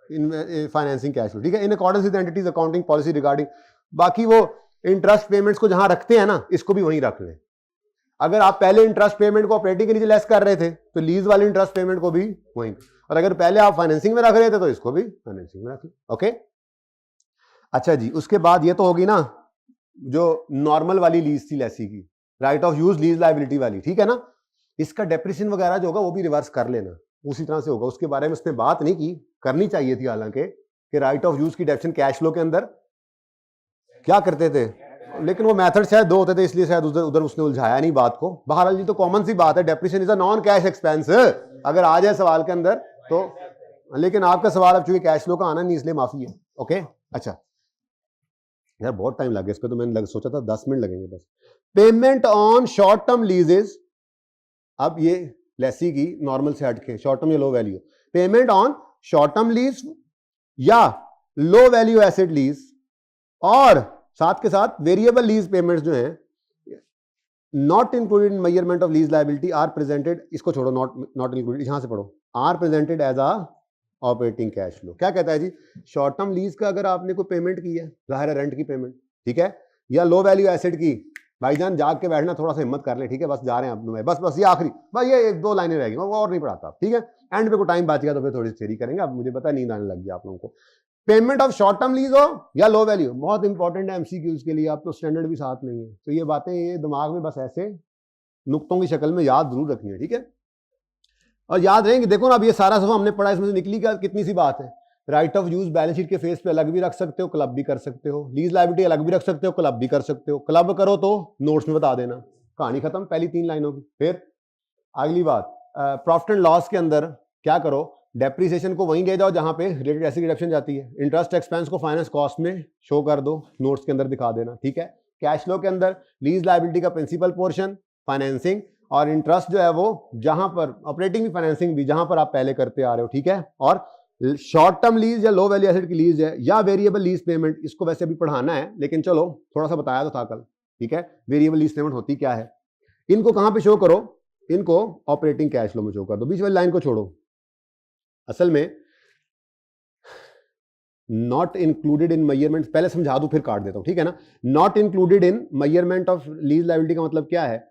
फाइनेंसिंग कैश फ्लो, ठीक है, in accordance with entity's accounting policy regarding. बाकी वो इंटरेस्ट पेमेंट्स को जहां रखते हैं ना, इसको भी वहीं रख लें। अगर आप पहले इंटरेस्ट पेमेंट को ऑपरेटिंग के नीचे लेस कर रहे थे तो लीज वाली इंटरेस्ट पेमेंट को भी वहीं, और अगर पहले आप फाइनेंसिंग में रख रहे थे तो इसको भी फाइनेंसिंग में रख लें। ओके, अच्छा जी, उसके बाद ये तो होगी ना जो नॉर्मल वाली लीज थी लेसी की, right of use lease liability वाली, ठीक है ना। इसका डेप्रिसिएशन वगैरह जो होगा वो भी रिवर्स कर लेना, उसी तरह से होगा। उसके बारे में उसने बात नहीं की, करनी चाहिए थी हालांकि, कि राइट ऑफ यूज की डेप्रिसिएशन कैश फ्लो के अंदर क्या करते थे, लेकिन वो मेथड शायद दो होते थे, इसलिए शायद उधर उसने उलझाया नहीं बात को। बहरहाल जी तो कॉमन सी बात है, depreciation is a non cash expense, अगर आ जाए सवाल के अंदर तो। लेकिन आपका सवाल अब चूंकि कैश फ्लो का आना नहीं, इसलिए माफी है। ओके, अच्छा यार बहुत टाइम लगे इस पे, तो मैंने सोचा था 10 मिनट लगेंगे बस। पेमेंट ऑन शॉर्ट टर्म लीजेस, अब ये लेसी की नॉर्मल से हटके शॉर्ट टर्म या low value, payment on short term lease या लो वैल्यू एसेट लीज, और साथ के साथ वेरिएबल लीज पेमेंट्स जो हैं not included in measurement of lease liability are presented, इसको छोड़ो, नॉट इंक्लूडेड, यहां से पढ़ो, are presented as a operating cash flow. क्या कहता है जी, शॉर्ट टर्म लीज का अगर आपने कोई पेमेंट की है, जाहिर है रेंट की पेमेंट, ठीक है, या लो वैल्यू एसेट की, भाईजान जाग के बैठना, थोड़ा सा हिम्मत कर ले, ठीक है, बस जा रहे हैं अपने, बस ये आखिरी, बस ये 1-2 लाइनें रहेगी, वो और नहीं पढ़ाता, ठीक है। एंड पे को टाइम बच गया तो फिर थोड़ी सी थ्योरी करेंगे। अब मुझे पता नींद आने लग गया आप लोगों को। Payment of short term lease हो या लो वैल्यू, बहुत इंपॉर्टेंट है एमसीक्यूज के लिए, आप तो स्टैंडर्ड भी साथ नहीं है, तो ये बातें ये दिमाग में बस ऐसे नुक्तों की शक्ल में याद जरूर रखनी है, ठीक है। और याद रहेंगे, देखो ना अब ये सारा सब हमने पढ़ा, इसमें से निकली क्या, कितनी सी बात है। Right of use balance sheet के फेस पे अलग भी रख सकते हो, क्लब भी कर सकते हो, लीज लायबिलिटी अलग भी रख सकते हो, क्लब भी कर सकते हो। क्लब करो तो नोट्स में बता देना, कहानी खत्म, पहली 3 लाइनों की। फिर अगली बात, प्रॉफिट एंड लॉस के अंदर क्या करो, डेप्रिसिएशन को वहीं ले जाओ जहां पे रिलेटेड एसेट रिडक्शन जाती है, इंटरेस्ट एक्सपेंस को फाइनेंस कॉस्ट में शो कर दो, नोट्स के अंदर दिखा देना, ठीक है। कैश फ्लो के अंदर लीज लायबिलिटी का प्रिंसिपल पोर्शन, फाइनेंसिंग, और इंटरेस्ट जो है वो जहां पर ऑपरेटिंग भी फाइनेंसिंग भी जहां पर आप पहले करते आ रहे हो, ठीक है। और शॉर्ट टर्म लीज या लो वैल्यू एसेट की लीज है या वेरिएबल लीज पेमेंट, इसको वैसे अभी पढ़ाना है लेकिन चलो थोड़ा सा बताया तो था कल, ठीक है। वेरिएबल लीज पेमेंट होती क्या है, इनको कहां पे शो करो, इनको ऑपरेटिंग कैश फ्लो में शो कर दो, बीच वाली लाइन को छोड़ो। असल में नॉट इंक्लूडेड इन मेजरमेंट, पहले समझा दूं फिर काट देता हूं, ठीक है ना। Not included in measurement of lease liability का मतलब क्या है,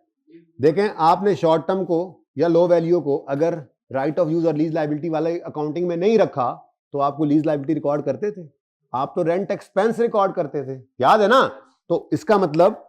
देखें आपने शॉर्ट टर्म को या लो वैल्यू को अगर राइट ऑफ यूज और लीज लायबिलिटी वाले अकाउंटिंग में नहीं रखा तो आपको लीज लायबिलिटी रिकॉर्ड करते थे, आप तो रेंट एक्सपेंस रिकॉर्ड करते थे, याद है ना। तो इसका मतलब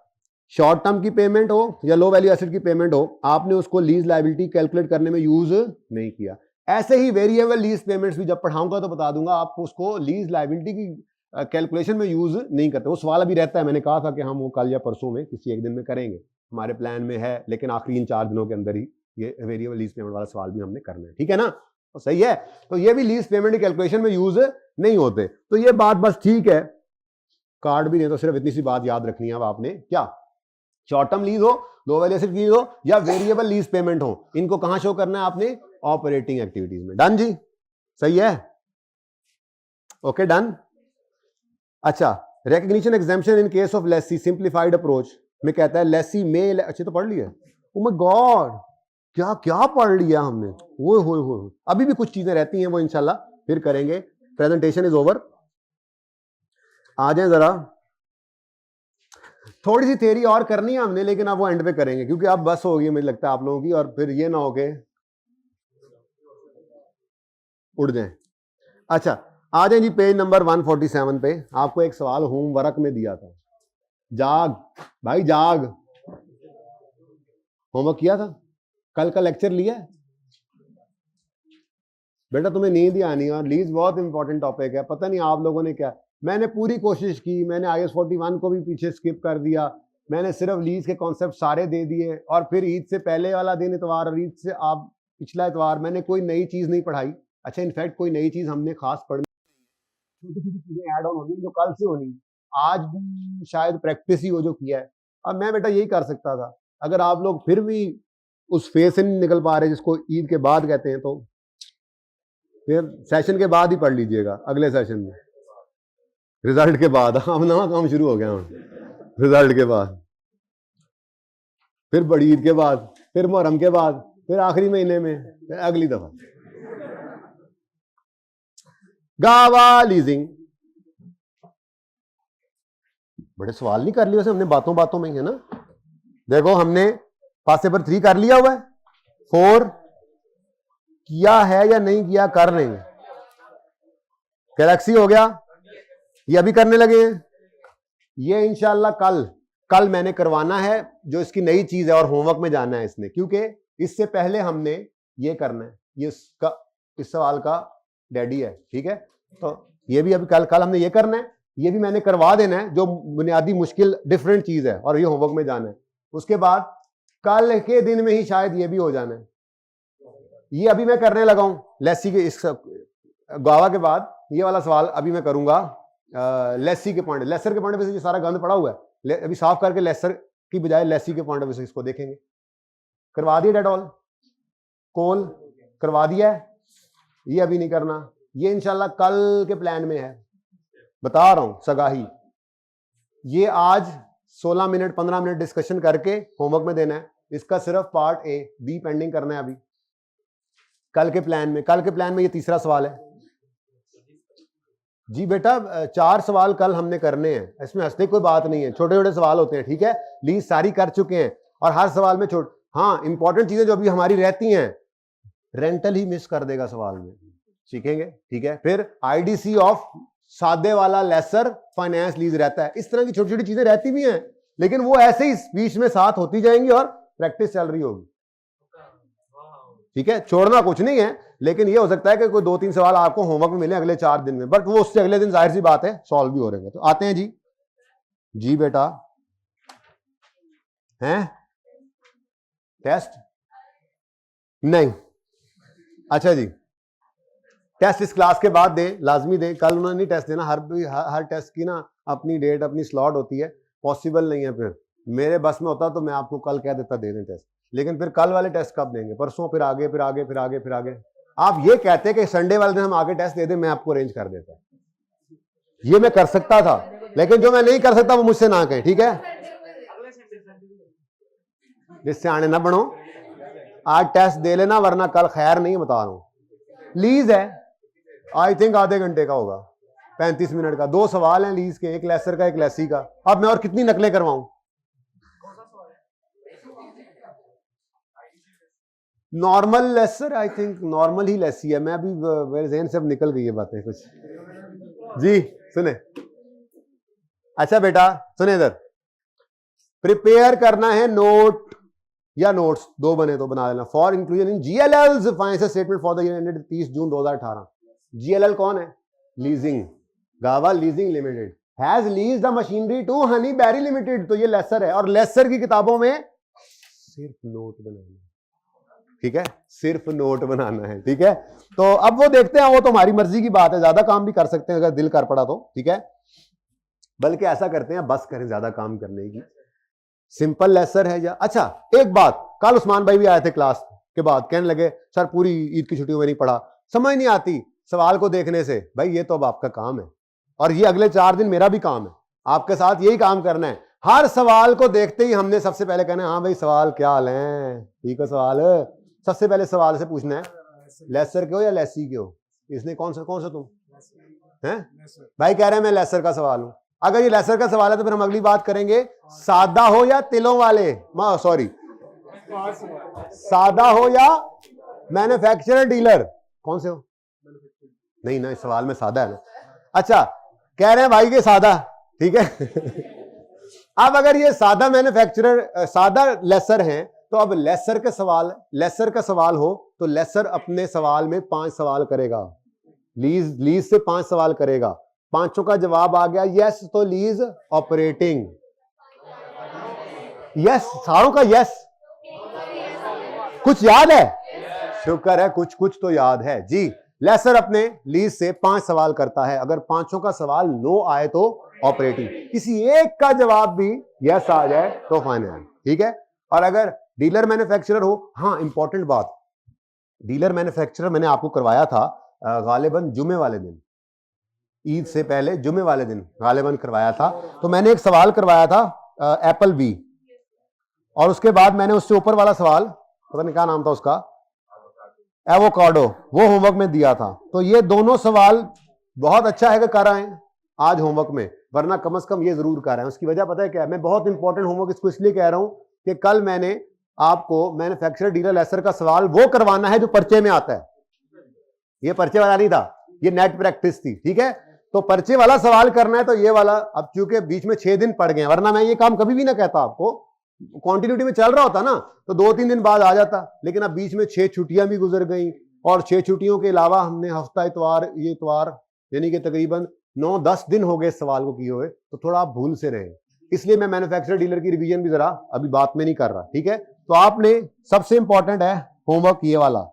शॉर्ट टर्म की पेमेंट हो या लो वैल्यू एसेट की पेमेंट हो, आपने उसको लीज लायबिलिटी कैलकुलेट करने में यूज नहीं किया। ऐसे ही वेरिएबल लीज पेमेंट्स भी जब पढ़ाऊंगा तो बता दूंगा, आप उसको लीज लायबिलिटी की कैलकुलेशन में यूज नहीं करते। वो सवाल अभी रहता है, मैंने कहा था कि हम वो कल या परसों में किसी एक दिन में करेंगे, हमारे प्लान में है, लेकिन आखिरी इन 4 दिनों के अंदर ही ये वेरिएबल लीज पेमेंट वाला सवाल भी हमने करना है, ठीक है ना। तो सही है, तो ये भी लीज पेमेंट की कैलकुलेशन में यूज नहीं होते। तो ये बात बस ठीक है, कार्ड भी नहीं तो सिर्फ इतनी सी बात याद रखनी है अब आपने, क्या शॉर्ट टर्म लीज हो, लो वैल्यू एसेट लीज हो या वेरिएबल लीज पेमेंट हो, इनको कहां शो करना है आपने, ऑपरेटिंग एक्टिविटीज में। डन जी, सही है, ओके डन। अच्छा, recognition exemption in case of Lesi simplified approach में कहता है लेसी में, अच्छे तो पढ़ लिया, ओ माय गॉड क्या क्या पढ़ लिया हमने, ओए होए होए, अभी भी कुछ चीजें रहती हैं वो इंशाल्लाह फिर करेंगे। प्रेजेंटेशन इज ओवर, आ जाए जरा, थोड़ी सी थ्योरी और करनी है हमने लेकिन अब वो एंड पे करेंगे क्योंकि अब बस हो गई मुझे लगता है आप लोगों की, और फिर ये ना हो के उड़ जाए। अच्छा आ जाए जी पेज नंबर 147 पे, आपको एक सवाल होमवर्क में दिया था, जाग भाई जाग, होमवर्क किया था, कल का लेक्चर लिया है बेटा, तुम्हें नींद ही आनी है। और लीज बहुत इंपॉर्टेंट टॉपिक है, पता नहीं आप लोगों ने क्या, मैंने पूरी कोशिश की, मैंने IAS 41 को भी पीछे स्किप कर दिया, मैंने सिर्फ लीज के कॉन्सेप्ट सारे दे दिए, और फिर ईद से पहले वाला दिन इतवार और ईद से आप पिछला इतवार मैंने कोई नई चीज नहीं पढ़ाई। अच्छा इनफैक्ट कोई नई चीज हमने खास पढ़नी, छोटी छोटी चीजें ऐड ऑन होनी जो कल से होनी, आज भी शायद प्रैक्टिस ही हो जो किया है। अब मैं बेटा यही कर सकता था, अगर आप लोग फिर भी उस फेज से नहीं निकल पा रहे जिसको ईद के बाद कहते हैं, तो फिर सेशन के बाद ही पढ़ लीजिएगा अगले सेशन में। रिजल्ट के बाद अब नवा काम शुरू हो गया रिजल्ट के बाद, फिर बड़ी ईद के बाद, फिर मुहर्रम के बाद, फिर आखिरी महीने में, फिर अगली दफा। गावा लीजिंग, बड़े सवाल नहीं कर लिए वैसे हमने, बातों बातों में ही है ना। देखो हमने पास पेपर 3 कर लिया हुआ है, 4 किया है या नहीं किया, कर लेंगे। गैलेक्सी हो गया, ये अभी करने लगे हैं। ये इंशाल्लाह कल मैंने करवाना है, जो इसकी नई चीज है और होमवर्क में जाना है इसने, क्योंकि इससे पहले हमने ये करना है, ये इस सवाल का डैडी है, ठीक है। तो ये भी अभी कल हमने ये करना है, ये भी मैंने करवा देना है, जो बुनियादी मुश्किल डिफरेंट चीज है, और ये होमवर्क में जाना है। उसके बाद कल के दिन में ही शायद ये भी हो जाना है। ये अभी मैं करने लगा हूं लेसी के, इस गावा के बाद ये वाला सवाल अभी मैं करूंगा लेसी के पॉइंट, लेसर के पॉइंट से सारा गंद पड़ा हुआ है, अभी साफ करके लेसर की बजाय लेसी के पॉइंट से इसको देखेंगे। करवा दिया डेटॉल, कोल करवा दिया है, ये अभी नहीं करना, ये इंशाल्लाह कल के प्लान में है, बता रहा हूं सगाही। ये आज 16 मिनट 15 मिनट डिस्कशन करके होमवर्क में देना है, इसका सिर्फ पार्ट ए, बी पेंडिंग करना है अभी कल के प्लान में ये तीसरा सवाल है जी बेटा। 4 सवाल कल हमने करने हैं, इसमें हंसने कोई बात नहीं है, छोटे छोटे सवाल होते हैं, ठीक है। लीज सारी कर चुके हैं और हर सवाल में हाँ इंपॉर्टेंट चीजें जो अभी हमारी रहती हैं, रेंटल ही मिस कर देगा सवाल में, सीखेंगे, ठीक है। फिर आईडीसी ऑफ सादे वाला लेसर फाइनेंस लीज रहता है, इस तरह की छोटी छोटी चीजें रहती भी हैं, लेकिन वो ऐसे ही बीच में साथ होती जाएंगी और प्रैक्टिस चल रही होगी, ठीक है। छोड़ना कुछ नहीं है, लेकिन ये हो सकता है कि कोई 2-3 सवाल आपको होमवर्क में मिले अगले 4 दिन में, बट वो उससे अगले दिन जाहिर सी बात है सॉल्व भी हो रहे हैं। तो आते हैं जी बेटा, हैं टेस्ट नहीं, अच्छा जी, टेस्ट इस क्लास के बाद दें, लाजमी दें, कल उन्होंने नहीं टेस्ट देना, हर टेस्ट की ना अपनी डेट अपनी स्लॉट होती है, पॉसिबल नहीं है। फिर मेरे बस में होता तो मैं आपको कल कह देता दे दें टेस्ट, लेकिन फिर कल वाले टेस्ट कब देंगे, परसों, फिर आगे फिर आगे फिर आगे फिर आगे। आप ये कहते कि संडे वाले दिन हम आगे टेस्ट दे दें, मैं आपको अरेंज कर देता, ये मैं कर सकता था, लेकिन जो मैं नहीं कर सकता वो मुझसे ना कहें, ठीक है। जिससे आने ना बनो, आज टेस्ट दे लेना, वरना कल खैर नहीं, बता रहा हूं। लीज है, आई थिंक आधे घंटे का होगा, 35 मिनट का, 2 सवाल हैं लीज के, एक लेसर का एक लेसी का। अब मैं और कितनी नकलें करवाऊं, normal lessor, I think normal ही लेसी है, मैं अभी मेरे ज़हन से अब निकल गई है बातें कुछ जी। सुने, अच्छा बेटा सुने, इधर प्रिपेयर करना है नोट या नोट्स, 2 बने तो बना लेना, for inclusion in GLL's financial statement for the year ended 30 June 2018। GLL कौन है, leasing, Gawa leasing limited has leased the machinery to honey berry limited, तो ये लेसर है, और लेसर की किताबों में सिर्फ नोट बनाना, ठीक है, सिर्फ नोट बनाना है, ठीक है। तो अब वो देखते हैं, वो तो हमारी मर्जी की बात है, ज्यादा काम भी कर सकते हैं अगर दिल कर पड़ा तो, ठीक है। बल्कि ऐसा करते हैं, बस करें ज्यादा काम करने की, सिंपल लेसर है या। अच्छा एक बात, कल उस्मान भाई भी आए थे क्लास के बाद, कहने लगे सर पूरी ईद की छुट्टियों में नहीं पढ़ा, समझ नहीं आती सवाल को देखने से। भाई ये तो अब आपका काम है, और ये अगले 4 दिन मेरा भी काम है, आपके साथ यही काम करना है। हर सवाल को देखते ही हमने सबसे पहले कहना है हाँ भाई सवाल क्या हाल है, ठीक है, सवाल सबसे पहले सवाल से पूछना है लेसर के हो या लेसी के हो। इसने कौन सा तुम हैं भाई, कह रहे हैं मैं लेसर का सवाल हूं। अगर ये लेसर का सवाल है तो फिर हम अगली बात करेंगे, सादा हो या तिलों वाले, सॉरी सादा हो या मैन्युफैक्चरर डीलर, कौन से हो, नहीं ना, इस सवाल में सादा है ना। अच्छा कह रहे हैं भाई के सादा, ठीक है। अब अगर ये सादा मैन्युफैक्चरर सादा लेसर हैं, तो अब लेसर का सवाल हो तो लेसर अपने सवाल में 5 सवाल करेगा, लीज से 5 सवाल करेगा, 5 का जवाब आ गया यस, तो लीज ऑपरेटिंग, यस, सारों का यस, कुछ याद है, शुक्र है, कुछ तो याद है जी। लेसर अपने लीज से 5 सवाल करता है, अगर 5 का सवाल नो आए तो ऑपरेटिंग, किसी एक का जवाब भी यस आ जाए तो फाइनल, ठीक है। और अगर डीलर मैन्युफैक्चरर हो, हाँ इंपॉर्टेंट बात, डीलर मैन्युफैक्चरर मैंने आपको करवाया था गालिबन जुमे वाले दिन, ईद से पहले जुमे वाले दिन गालिबन करवाया था। तो मैंने एक सवाल करवाया था एप्पल बी, और उसके बाद मैंने उससे ऊपर वाला सवाल, पता नहीं क्या नाम था उसका, एवोकाडो, वो होमवर्क में दिया था। तो ये दोनों सवाल बहुत अच्छा है कि कर आए आज होमवर्क में, वरना कम से कम ये जरूर कर रहे हैं। उसकी वजह पता है क्या है? मैं बहुत इंपॉर्टेंट होमवर्क इसको इसलिए कह रहा हूं कि कल मैंने आपको मैन्युफैक्चरर डीलर लेसर का सवाल वो करवाना है जो पर्चे में आता है। ये पर्चे वाला नहीं था, ये नेट प्रैक्टिस थी, ठीक है? तो पर्चे वाला सवाल करना है तो ये वाला, अब चूंकि बीच में 6 दिन पड़ गए, वरना मैं ये काम कभी भी ना कहता आपको, कंटिन्यूटी में चल रहा होता ना तो 2-3 दिन बाद आ जाता, लेकिन अब बीच में 6 छुट्टियां भी गुजर गई, और 6 छुट्टियों के अलावा हमने हफ्ता इतवार, ये इतवार, यानी कि तकरीबन 9-10 दिन हो गए सवाल को किए हुए, तो थोड़ा आप भूल से रहे। इसलिए मैं मैन्युफैक्चरर डीलर की रिवीजन भी जरा अभी बात में नहीं कर रहा, ठीक है? तो आपने सबसे इंपॉर्टेंट है होमवर्क ये वाला,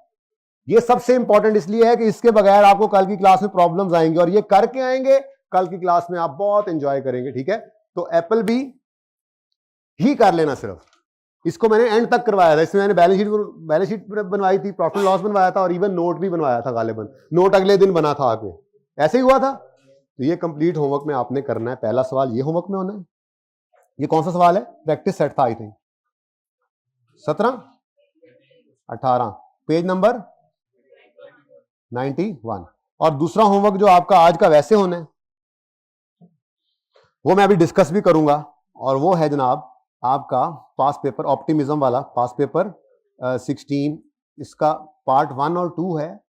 ये सबसे इंपॉर्टेंट इसलिए है कि इसके बगैर आपको कल की क्लास में प्रॉब्लम्स आएंगे, और ये करके आएंगे कल की क्लास में आप बहुत एंजॉय करेंगे, ठीक है? तो एप्पल बी ही कर लेना सिर्फ, इसको मैंने एंड तक करवाया था। इसमें मैंने बैलेंस शीट बनवाई थी, प्रॉफिट लॉस बनवाया था, और इवन नोट भी बनवाया था। गालिबन नोट अगले दिन बना था आके, ऐसे ही हुआ था। तो ये कंप्लीट होमवर्क में आपने करना है। पहला सवाल ये होमवर्क में होना है। ये कौन सा सवाल है? प्रैक्टिस सेट था आई थिंक 17-18, पेज नंबर 91। और दूसरा होमवर्क जो आपका आज का वैसे होना है, वो मैं अभी डिस्कस भी करूंगा, और वो है जनाब आपका पास पेपर ऑप्टिमिज्म वाला, पास पेपर 16। इसका पार्ट 1 और 2 है,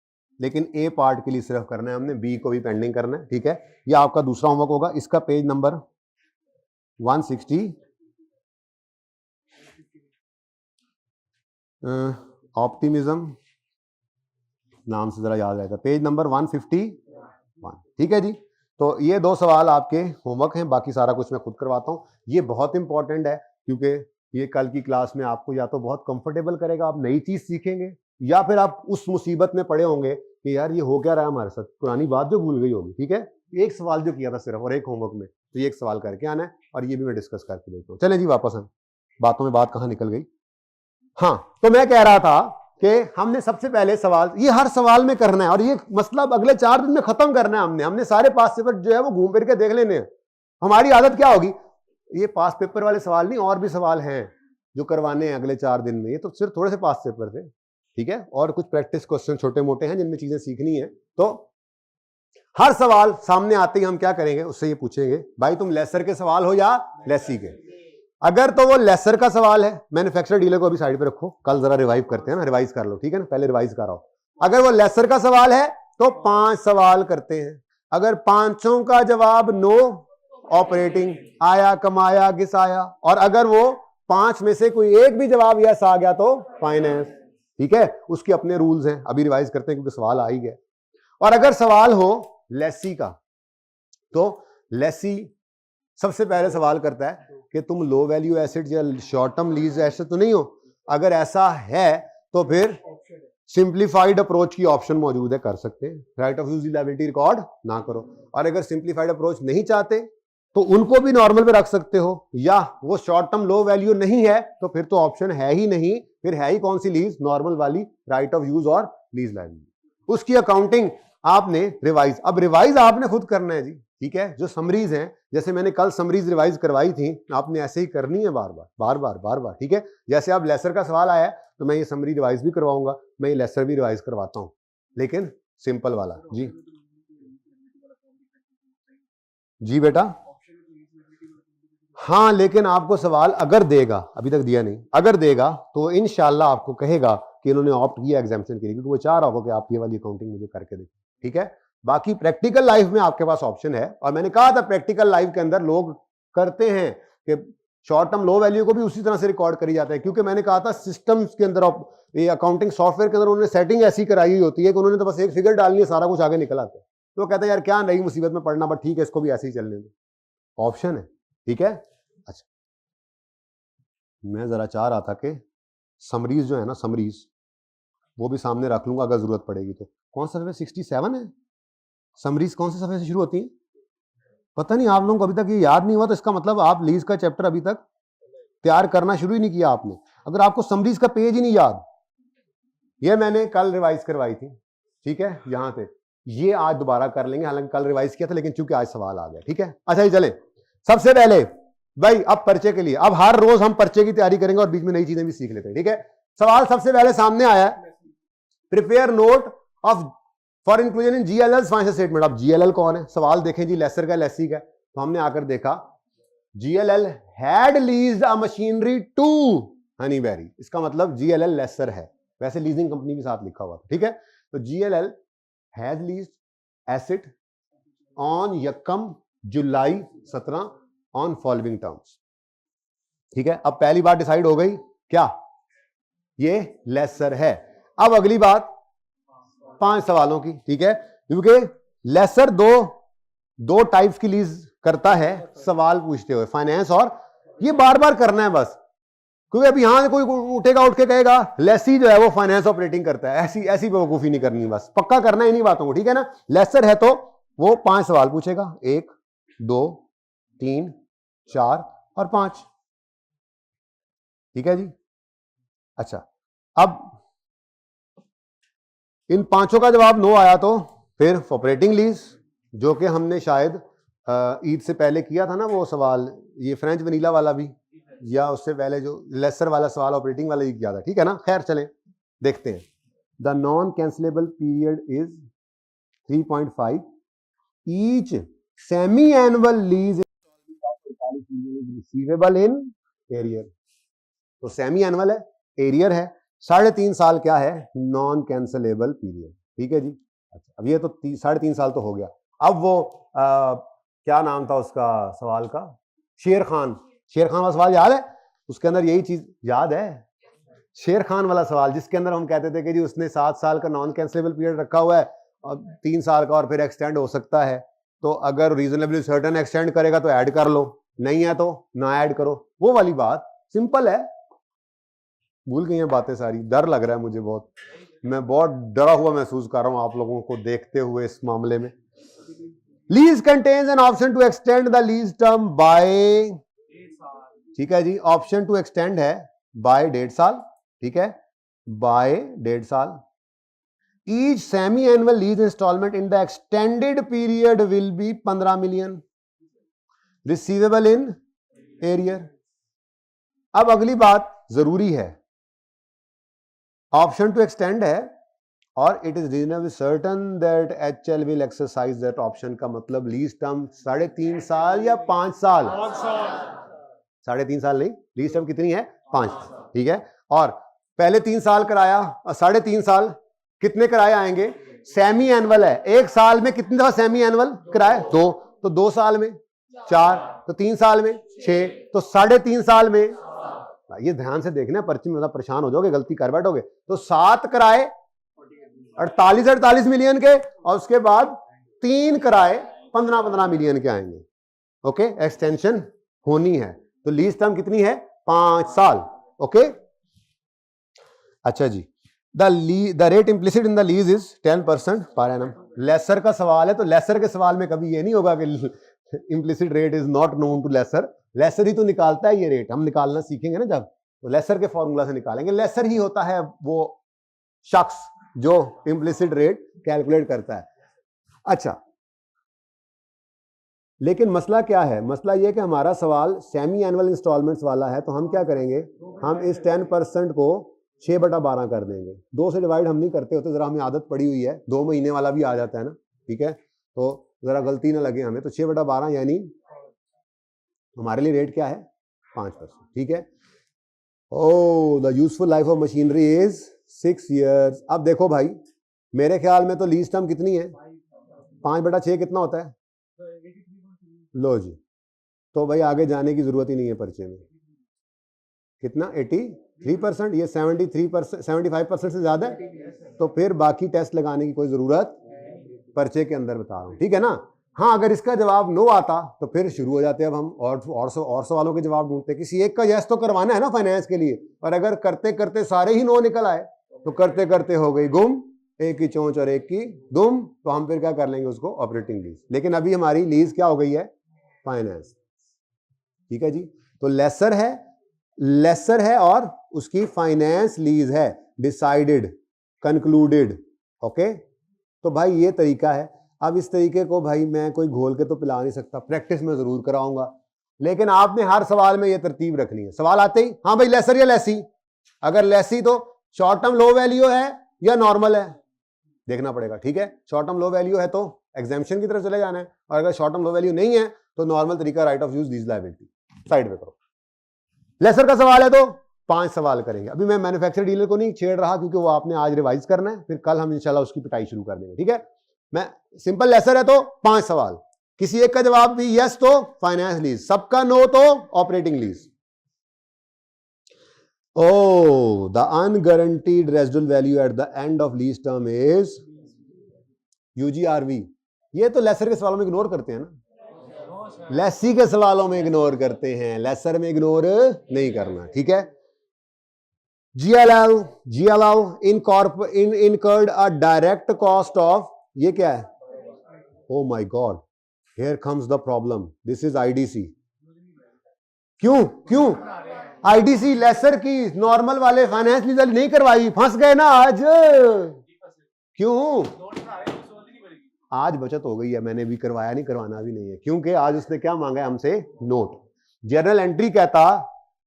लेकिन ए पार्ट के लिए सिर्फ करना है हमने, बी को भी पेंडिंग करना है, ठीक है? ये आपका दूसरा होमवर्क होगा। इसका पेज नंबर 160, ऑप्टिमिज्म नाम से जरा याद रहेगा, पेज नंबर 151, ठीक है जी? तो ये 2 सवाल आपके होमवर्क हैं, बाकी सारा कुछ मैं खुद करवाता हूं। ये बहुत इंपॉर्टेंट है, क्योंकि ये कल की क्लास में आपको या तो बहुत कंफर्टेबल करेगा, आप नई चीज सीखेंगे, या फिर आप उस मुसीबत में पड़े होंगे कि यार ये हो क्या रहा है हमारे साथ, पुरानी बात जो भूल गई होगी, ठीक है? एक सवाल जो किया था सिर्फ, और एक होमवर्क में, तो ये एक सवाल करके आना है, और ये भी मैं डिस्कस करके देता हूँ। चलें जी, वापस हम बातों में बात कहाँ निकल गई। हाँ, तो मैं कह रहा था कि हमने सबसे पहले सवाल, ये हर सवाल में करना है, और ये मसला अगले 4 दिन में खत्म करना है। हमने सारे पास पेपर जो है वो घूम फिर के देख लेने हैं। हमारी आदत क्या होगी, ये पास पेपर वाले सवाल नहीं, और भी सवाल हैं जो करवाने हैं अगले 4 दिन में। ये तो सिर्फ थोड़े से पास पेपर थे, ठीक है? और कुछ प्रैक्टिस क्वेश्चन छोटे मोटे हैं जिनमें चीजें सीखनी है। तो हर सवाल सामने आते ही हम क्या करेंगे, उससे ये पूछेंगे भाई तुम लेसर के सवाल हो या लेसी के। अगर तो वो लेसर का सवाल है, मैन्युफैक्चरर डीलर को अभी साइड पे रखो, कल जरा रिवाइव करते हैं ना, रिवाइज कर लो, ठीक है ना? पहले रिवाइज कराओ। अगर वो लेसर का सवाल है तो 5 सवाल करते हैं, अगर 5 का जवाब नो, ऑपरेटिंग, आया, कमाया, घिसाया, और अगर वो 5 में से कोई एक भी जवाब यस आ गया तो फाइनेंस, ठीक है? उसके अपने रूल्स हैं, अभी रिवाइज करते हैं क्योंकि सवाल आ ही गया। और अगर सवाल हो लेसी का, तो लेसी सबसे पहले सवाल करता है कि तुम लो वैल्यू एसेट या शॉर्ट टर्म लीज एसेट तो नहीं हो। अगर ऐसा है तो फिर सिंप्लीफाइड अप्रोच की ऑप्शन मौजूद है, कर सकते हैं, right of use liability record ना करो। और अगर सिंप्लीफाइड अप्रोच नहीं चाहते तो उनको भी नॉर्मल पे रख सकते हो, या वो शॉर्ट टर्म लो वैल्यू नहीं है तो फिर तो ऑप्शन है ही नहीं, फिर है ही कौन सी लीज, नॉर्मल वाली, राइट ऑफ यूज और लीज लायबिलिटी। उसकी अकाउंटिंग आपने रिवाइज, अब रिवाइज आपने खुद करना है जी, ठीक है? जो समरीज हैं, जैसे मैंने कल समरीज रिवाइज करवाई थी, आपने ऐसे ही करनी है बार बार, ठीक है? जैसे अब लेसर का सवाल आया तो मैं ये समरी रिवाइज भी करवाऊंगा, मैं ये लेसर भी रिवाइज करवाता हूं, लेकिन सिंपल वाला। जी जी बेटा, हाँ, लेकिन आपको सवाल अगर देगा, अभी तक दिया नहीं, अगर देगा तो इंशाल्लाह आपको कहेगा कि इन्होंने ऑप्ट किया एग्जामिनेशन के लिए, क्योंकि वो चाह रहा होगा कि आप ये वाली अकाउंटिंग मुझे करके देखें, ठीक है? बाकी प्रैक्टिकल लाइफ में आपके पास ऑप्शन है, और मैंने कहा था प्रैक्टिकल लाइफ के अंदर लोग करते हैं कि शॉर्ट टर्म लो वैल्यू को भी उसी तरह से रिकॉर्ड करी जाता है, क्योंकि मैंने कहा था सिस्टम्स के अंदर, ये अकाउंटिंग सॉफ्टवेयर के अंदर उन्होंने सेटिंग ऐसी कराई हुई होती है कि उन्होंने तो बस एक फिगर डालनी है, सारा कुछ आगे निकल आता है। तो वो कहता है यार क्या नई मुसीबत में पड़ना, बट ठीक है इसको भी ऐसे ही चलने दो, ऑप्शन है, ठीक है? अच्छा, मैं जरा चाह रहा था कि समरीज जो है ना, समरीज वो भी सामने रख लूंगा अगर जरूरत पड़ेगी तो। कौन सा 67 है? समरीज कौन से सफे से शुरू होती हैं? पता नहीं, आप लोगों को अभी तक ये याद नहीं हुआ तो इसका मतलब आप लीज का चैप्टर अभी तक तैयार करना शुरू ही नहीं किया आपने, अगर आपको समरीज का पेज ही नहीं याद। ये मैंने कल रिवाइज करवाई थी, ठीक है? यहां थे ये आज दोबारा कर लेंगे, हालांकि कल रिवाइज किया था लेकिन चूंकि आज सवाल आ गया। ठीक है, अच्छा ये चले सबसे पहले भाई अब पर्चे के लिए, अब हर रोज हम पर्चे की तैयारी करेंगे और बीच में नई चीजें भी सीख लेते हैं। ठीक है, सवाल सबसे पहले सामने आया है, prepare note of for inclusion in GLL financial statement. अब जीएलएल कौन है, सवाल देखें जी, लेसर का लेसी का, तो हमने आकर देखा GLL had leased a machinery to Honeyberry, इसका मतलब जीएलएल लेसर है, वैसे लीजिंग कंपनी भी साथ लिखा हुआ था। ठीक है, तो जीएलएल हैज लीज्ड एसेट ऑन यकम जुलाई 17 ऑन फॉलोइंग टर्म्स। ठीक है, अब पहली बात डिसाइड हो गई क्या, ये लेसर है। अब अगली बात 5 सवालों की। ठीक है, क्योंकि लेसर दो टाइप्स की लीज करता है सवाल पूछते हुए, फाइनेंस और, ये बार बार करना है बस, क्योंकि अभी यहां कोई उठेगा उठ के कहेगा लेसी जो है वो फाइनेंस ऑपरेटिंग करता है, ऐसी बेवकूफी नहीं करनी, बस पक्का करना है इन्हीं बातों को। ठीक है ना, लेसर है तो वो 5 सवाल पूछेगा, 1 2 3 4 और 5। ठीक है जी, अच्छा अब इन 5 का जवाब नो आया तो फिर ऑपरेटिंग लीज, जो कि हमने शायद ईद से पहले किया था ना वो सवाल, ये फ्रेंच वनीला वाला भी, या उससे पहले जो लेसर वाला सवाल ऑपरेटिंग वाला ही किया था। ठीक है ना, खैर चलें देखते हैं। The non cancellable period is 3.5, each semi annual lease receivable in arrear, तो सेमी एनुअल है, एरियर है, 3.5 साल क्या है, नॉन कैंसिलेबल पीरियड। ठीक है जी, अच्छा अब ये तो 3.5 साल तो हो गया। अब वो क्या नाम था उसका सवाल का, शेर खान वाला सवाल याद है, उसके अंदर यही चीज याद है, शेर खान वाला सवाल, जिसके अंदर हम कहते थे कि जी उसने 7 साल का नॉन कैंसिलेबल पीरियड रखा हुआ है और 3 साल का और फिर एक्सटेंड हो सकता है, तो अगर रीजनेबली सर्टेन एक्सटेंड करेगा तो ऐड कर लो, नहीं है तो ना ऐड करो, वो वाली बात सिंपल है। भूल गई हैं बातें सारी, डर लग रहा है मुझे बहुत, मैं बहुत डरा हुआ महसूस कर रहा हूं आप लोगों को देखते हुए इस मामले में। Lease contains an option to extend the lease term by, ठीक है जी, ऑप्शन टू एक्सटेंड है बाय 1.5 साल। ठीक है, बाय 1.5 साल। Each semi annual lease instalment in the extended period will be 15 million receivable in arrear. अब अगली बात जरूरी है, ऑप्शन टू एक्सटेंड है और it is reasonably certain that HL will exercise that option, का मतलब लीज टर्म 3.5 साल या 5 साल, 3.5 साल नहीं, लीज टर्म कितनी है, 5। ठीक है, और पहले 3 साल कराया और 3.5 साल कितने कराए आएंगे, सेमी एनुअल है, 1 साल में कितनी दफा सेमी एनुअल कराए, 2, तो 2 साल में 4, तो 3 साल में 6, तो 3.5 साल में, ये ध्यान से देखना, पर्ची में परेशान हो जाओगे, गलती कर बैठोगे, तो 7 कराए 48 मिलियन के, और उसके बाद 3 कराए 15 मिलियन के आएंगे। ओके, एक्सटेंशन होनी है, तो लीज टर्म कितनी है, 5 साल। ओके, अच्छा जी, the rate implicit in the lease is 10% per annum. Laser का सवाल है, तो लेसर के सवाल में कभी ये नहीं होगा कि implicit rate is not known to lessor, lessor ही तो निकालता है ये रेट, हम निकालना सीखेंगे ना जब, तो लेसर के फॉर्मूला से निकालेंगे, लेसर ही होता है वो शख्स जो इंप्लिसिट रेट कैलकुलेट करता है। अच्छा, लेकिन मसला क्या है, मसला यह कि हमारा सवाल सेमी एनुअल इंस्टॉलमेंट्स वाला है, तो हम क्या करेंगे, हम इस 10% को 6/12 कर देंगे, 2 से डिवाइड हम नहीं करते होते, जरा हमें आदत पड़ी हुई है, 2 महीने वाला भी आ जाता है ना। ठीक है, तो जरा गलती ना लगे हमें, तो 6/12 यानी हमारे लिए रेट क्या है, 5%। ठीक है, ओ the useful life of machinery is 6 years। अब देखो भाई, मेरे ख्याल में तो लीज टर्म कितनी है, 5/6 कितना होता है, लो जी, तो भाई आगे जाने की जरूरत ही नहीं है पर्चे में, कितना 83%, ये 73% 75% से ज्यादा है, तो फिर बाकी टेस्ट लगाने की कोई जरूरत पर्चे के अंदर बता रहा हूं। ठीक है ना, हाँ अगर इसका जवाब नो आता तो फिर शुरू हो जाते, अब हम और सवालों के जवाब ढूंढते, किसी एक का यस तो करवाना है ना फाइनेंस के लिए, और अगर करते करते सारे ही नो निकल आए तो करते करते हो गई गुम, एक की चोंच और एक की दुम, तो हम फिर क्या कर लेंगे उसको, ऑपरेटिंग लीज। लेकिन अभी हमारी लीज क्या हो गई है, फाइनेंस। ठीक है जी, तो लेसर है और उसकी फाइनेंस लीज है, डिसाइडेड, कंक्लूडेड। ओके, तो भाई ये तरीका है। अब इस तरीके को भाई मैं कोई घोल के तो पिला नहीं सकता, प्रैक्टिस में जरूर कराऊंगा, लेकिन आपने हर सवाल में ये तरतीब रखनी है। सवाल आते ही हाँ भाई लेसर या लेसी, अगर लेसी तो शॉर्ट टर्म लो वैल्यू है या नॉर्मल है, देखना पड़ेगा। ठीक है, शॉर्ट टर्म लो वैल्यू है तो एग्जाम्पशन की तरफ चले जाना है, और अगर शॉर्ट टर्म लो वैल्यू नहीं है तो नॉर्मल तरीका right of use lease liability side में करो। लेसर का सवाल है तो 5 सवाल करेंगे। अभी मैं मैन्युफैक्चरर डीलर को नहीं छेड़ रहा क्योंकि वो आपने आज रिवाइज करना है, फिर कल हम इंशाल्लाह उसकी पिटाई शुरू कर देंगे। ठीक है, मैं सिंपल लेसर है तो 5 सवाल, किसी एक का जवाब भी यस तो फाइनेंस लीज, सबका नो तो operating lease. Oh, the unguaranteed residual value at the end of lease term is UGRV। ये तो लेसर के सवालों में इग्नोर करते हैं ना, लेसी के सवालों में इग्नोर करते हैं, लेसर में इग्नोर नहीं करना। ठीक है, GLL incurred a direct cost of, ये क्या है? Oh my God, here comes the problem, this is IDC। क्यों आईडीसी लेसर की नॉर्मल वाले फाइनेंस लीज नहीं करवाई, फंस गए ना आज। क्यों? आज बचत हो गई है, मैंने भी करवाया नहीं, करवाना भी नहीं है, क्योंकि आज उसने क्या मांगा है हमसे? नोट। जर्नल एंट्री कहता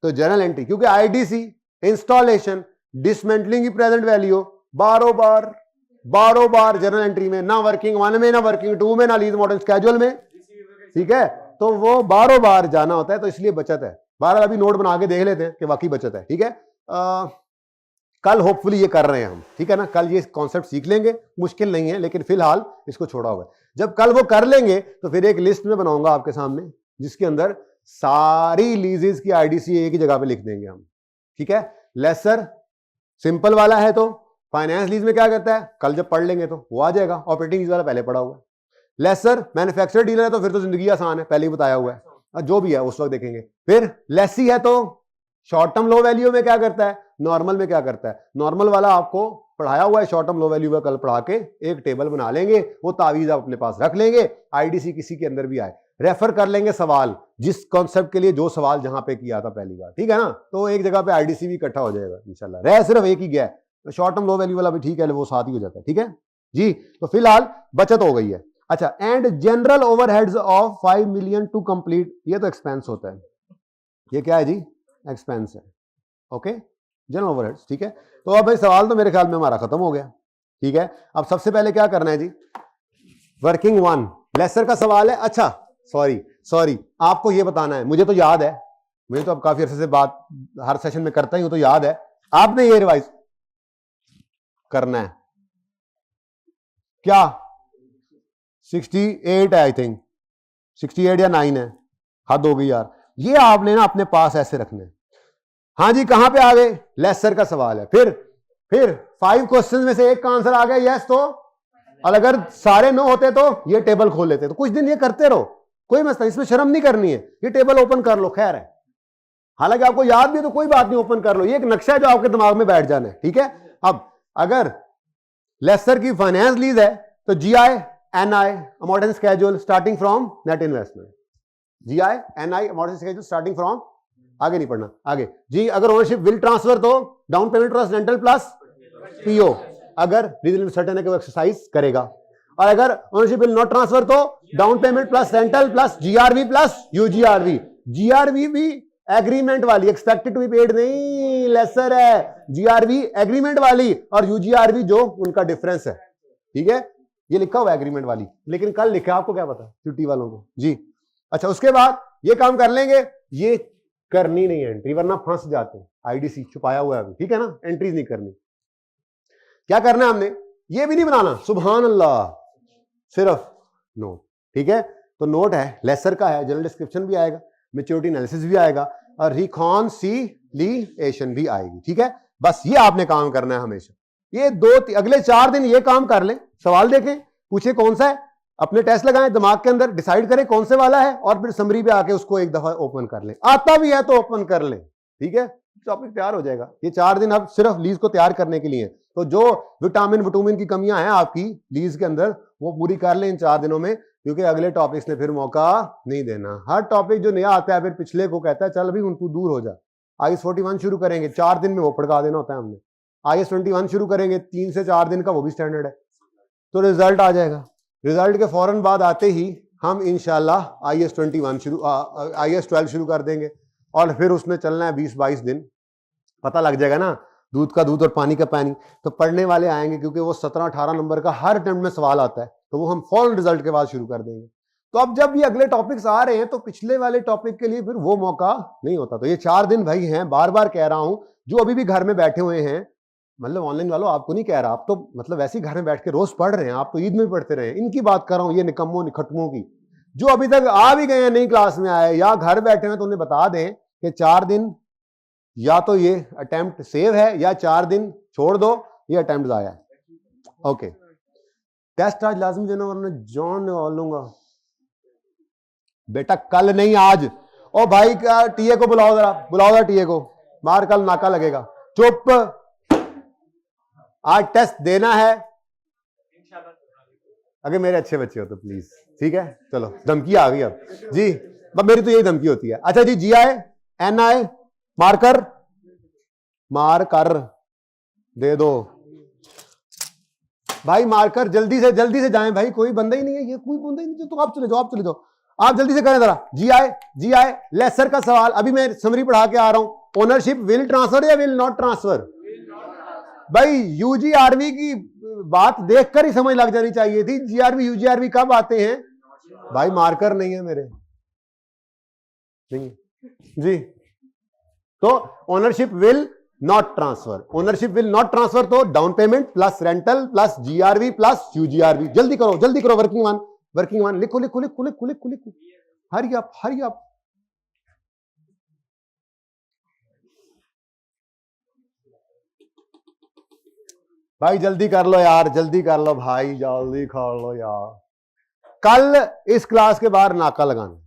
तो जर्नल एंट्री, क्योंकि आईडीसी इंस्टॉलेशन डिसमेंटलिंग की प्रेजेंट वैल्यू बारो बार जर्नल एंट्री में, ना वर्किंग 1 में, ना वर्किंग 2 में, ना लीज मॉडल स्केड्यूल में। ठीक है, तो वो बारो बार जाना होता है, तो इसलिए बचत है। बहरहाल अभी नोट बना के देख लेते हैं कि वाकई बचत है। ठीक है, कल होपफुली ये कर रहे हैं हम। ठीक है ना, कल ये कॉन्सेप्ट सीख लेंगे, मुश्किल नहीं है, लेकिन फिलहाल इसको छोड़ा हुआ है। जब कल वो कर लेंगे तो फिर एक लिस्ट में बनाऊंगा आपके सामने, जिसके अंदर सारी लीजेस की आईडीसी एक ही जगह पे लिख देंगे हम। ठीक है, लेसर सिंपल वाला है तो फाइनेंस लीज में क्या करता है, कल जब पढ़ लेंगे तो वो आ जाएगा। ऑपरेटिंग लीज वाला पहले पढ़ा हुआ है। लेसर मैन्युफैक्चरर डीलर है तो फिर तो जिंदगी आसान है, पहले ही बताया हुआ है, जो भी है उस वक्त देखेंगे। फिर लेसी है तो शॉर्ट टर्म लो वैल्यू में क्या करता है, नॉर्मल में क्या करता है। नॉर्मल वाला आपको पढ़ाया हुआ है, शॉर्ट टर्म लो वैल्यू का कल पढ़ा के एक टेबल बना लेंगे, वो तावीज आप अपने पास रख लेंगे, आईडीसी किसी के अंदर भी आए रेफर कर लेंगे सवाल, जिस कॉन्सेप्ट के लिए जो सवाल जहां पे किया था पहली बार। ठीक है ना, तो एक जगह पे आईडीसी भी इकट्ठा हो जाएगा इंशाल्लाह। रह सिर्फ एक ही गया है, तो शॉर्ट टर्म लो वैल्यू वाला भी ठीक है, वो साथ ही हो जाता है। ठीक है जी, तो फिलहाल बचत हो गई है। अच्छा, and general overheads of 5 million to complete, ये तो एक्सपेंस होता है, ये क्या है जी, एक्सपेंस है। Okay, general overheads. ठीक है, तो अब भाई सवाल तो मेरे ख्याल में हमारा खत्म हो गया। ठीक है, अब सबसे पहले क्या करना है जी, वर्किंग 1 लेसर का सवाल है। अच्छा सॉरी आपको ये बताना है, मुझे तो याद है, मुझे तो अब काफी अरसे से बात हर सेशन में करता ही हूं, तो याद है, आपने ये रिवाइज करना है। क्या 68 है, आई थिंक 68 या 9 है, हद हो गई यार। ये आपने ना अपने पास ऐसे रखने। हाँ जी, कहां पे आ गए, लेसर का सवाल है। फिर 5 क्वेश्चन में से एक का आंसर आ गया यस, तो और अगर सारे नो होते तो ये टेबल खोल लेते। तो कुछ दिन ये करते रहो, कोई मसला, इसमें शर्म नहीं करनी है, ये टेबल ओपन कर लो, खैर है। हालांकि आपको याद भी है तो कोई बात नहीं, ओपन कर लो, ये एक नक्शा है जो आपके दिमाग में बैठ जाना है। ठीक है, अब अगर लेसर की फाइनेंस लीज है तो GI NI amortization schedule starting from net investment, GI NI amortization schedule starting from, आगे नहीं पढ़ना, आगे जी। अगर ओनरशिप विल ट्रांसफर तो down payment plus rental plus PO, अगर रीजनल सर्टेन है कि वो एक्सरसाइज करेगा। और अगर ओनरशिप विल नॉट ट्रांसफर तो down payment plus rental plus GRV plus UGRV. GRV भी एग्रीमेंट वाली, एक्सपेक्टेड टू बी पेड नहीं, लेसर है। जीआरवी एग्रीमेंट वाली और यूजीआरवी जो उनका डिफरेंस है। ठीक है, ये लिखा हुआ एग्रीमेंट वाली, लेकिन कल लिखा, आपको क्या पता, छुट्टी वालों को जी। अच्छा, उसके बाद ये काम कर लेंगे, ये करनी नहीं है एंट्री, वरना फंस जाते हैं। आईडीसी छुपाया हुआ है अभी, ठीक है ना, एंट्रीज नहीं करनी। क्या करना है हमने, ये भी नहीं बनाना, सुभान अल्लाह, सिर्फ नोट। ठीक है, तो नोट है, लेसर का है, जनरल डिस्क्रिप्शन भी आएगा, मैच्योरिटी एनालिसिस भी आएगा और रिकॉन्सिलिएशन भी आएगी। ठीक है, बस ये आपने काम करना है हमेशा। ये अगले 4 दिन ये काम कर लें, सवाल देखें, पूछे कौन सा है, अपने टेस्ट लगाएं, दिमाग के अंदर डिसाइड करें कौन से वाला है, और फिर समरी पे आके उसको एक दफा ओपन कर लें। आता भी है तो ओपन कर लें। ठीक है, टॉपिक तैयार हो जाएगा। ये 4 दिन अब सिर्फ लीज को तैयार करने के लिए, तो जो विटामिन की कमियां हैं आपकी लीज के अंदर, वो पूरी कर लें इन 4 दिनों में, क्योंकि अगले टॉपिक्स ने फिर मौका नहीं देना। हर टॉपिक जो नया आता है फिर पिछले को कहता है चल भाई तू दूर हो जा। IAS 41 शुरू करेंगे, 4 दिन में वो पढ़ा देना होता है हमने। IAS 21 शुरू करेंगे, 3 से 4 दिन का, वो भी स्टैंडर्ड है। तो रिजल्ट आ जाएगा। रिजल्ट के फौरन बाद आते ही हम इंशाल्लाह IS 12 शुरू कर देंगे और फिर उसमें चलना है 20-22 दिन। पता लग जाएगा ना, दूध का दूध और पानी का पानी। तो पढ़ने वाले आएंगे क्योंकि वो 17-18 नंबर का हर अटेम्प्ट में सवाल आता है, तो वो हम फौरन रिजल्ट के बाद शुरू कर देंगे। तो अब जब ये अगले टॉपिक्स आ रहे हैं तो पिछले वाले टॉपिक के लिए फिर वो मौका नहीं होता। तो ये 4 दिन भाई हैं, बार बार कह रहा हूं, जो अभी भी घर में बैठे हुए हैं, मतलब ऑनलाइन वालों आपको नहीं कह रहा, आप तो मतलब वैसे ही घर में बैठ के रोज पढ़ रहे हैं, आप तो ईद में भी पढ़ते रहे, इनकी बात कर रहा हूं, ये निकम्मों निखटमों की जो अभी तक आ भी गए हैं, नई क्लास में आए या घर बैठे हैं, तो उन्हें बता दें कि 4 दिन या तो ये अटेम्प्ट सेव है या 4 दिन छोड़ दो, ये अटेम्प्ट आया है। ओके, टेस्ट आज लाजमी देना वरना जॉन लूंगा बेटा, कल नहीं आज। ओ भाई का टीए को बुलाओ जरा टीए को, मार कल नाका लगेगा। चुप, आज टेस्ट देना है अगर मेरे अच्छे बच्चे हो तो प्लीज, ठीक है। चलो धमकी आ गई अब जी, मेरी तो यही धमकी होती है। अच्छा जी, GI NI मार्कर दे दो भाई, मार्कर जल्दी से जाएं भाई, कोई बंदा ही नहीं है, ये कोई बंदा ही नहीं, तो आप चले जाओ, आप जल्दी से करें जरा। GI लेसर का सवाल अभी मैं समरी पढ़ा के आ रहा हूं। ओनरशिप विल ट्रांसफर या विल नॉट ट्रांसफर? भाई UGRV की बात देखकर ही समझ लग जानी चाहिए थी। GRV UGRV कब आते हैं भाई? मार्कर नहीं है मेरे, नहीं जी। तो ओनरशिप विल नॉट ट्रांसफर, तो down payment plus rental plus GRV plus UGRV। जल्दी करो वर्किंग वन लिखो, हरी अप। भाई जल्दी कर लो भाई, जल्दी कर लो यार। कल इस क्लास के बाहर नाका लगाना,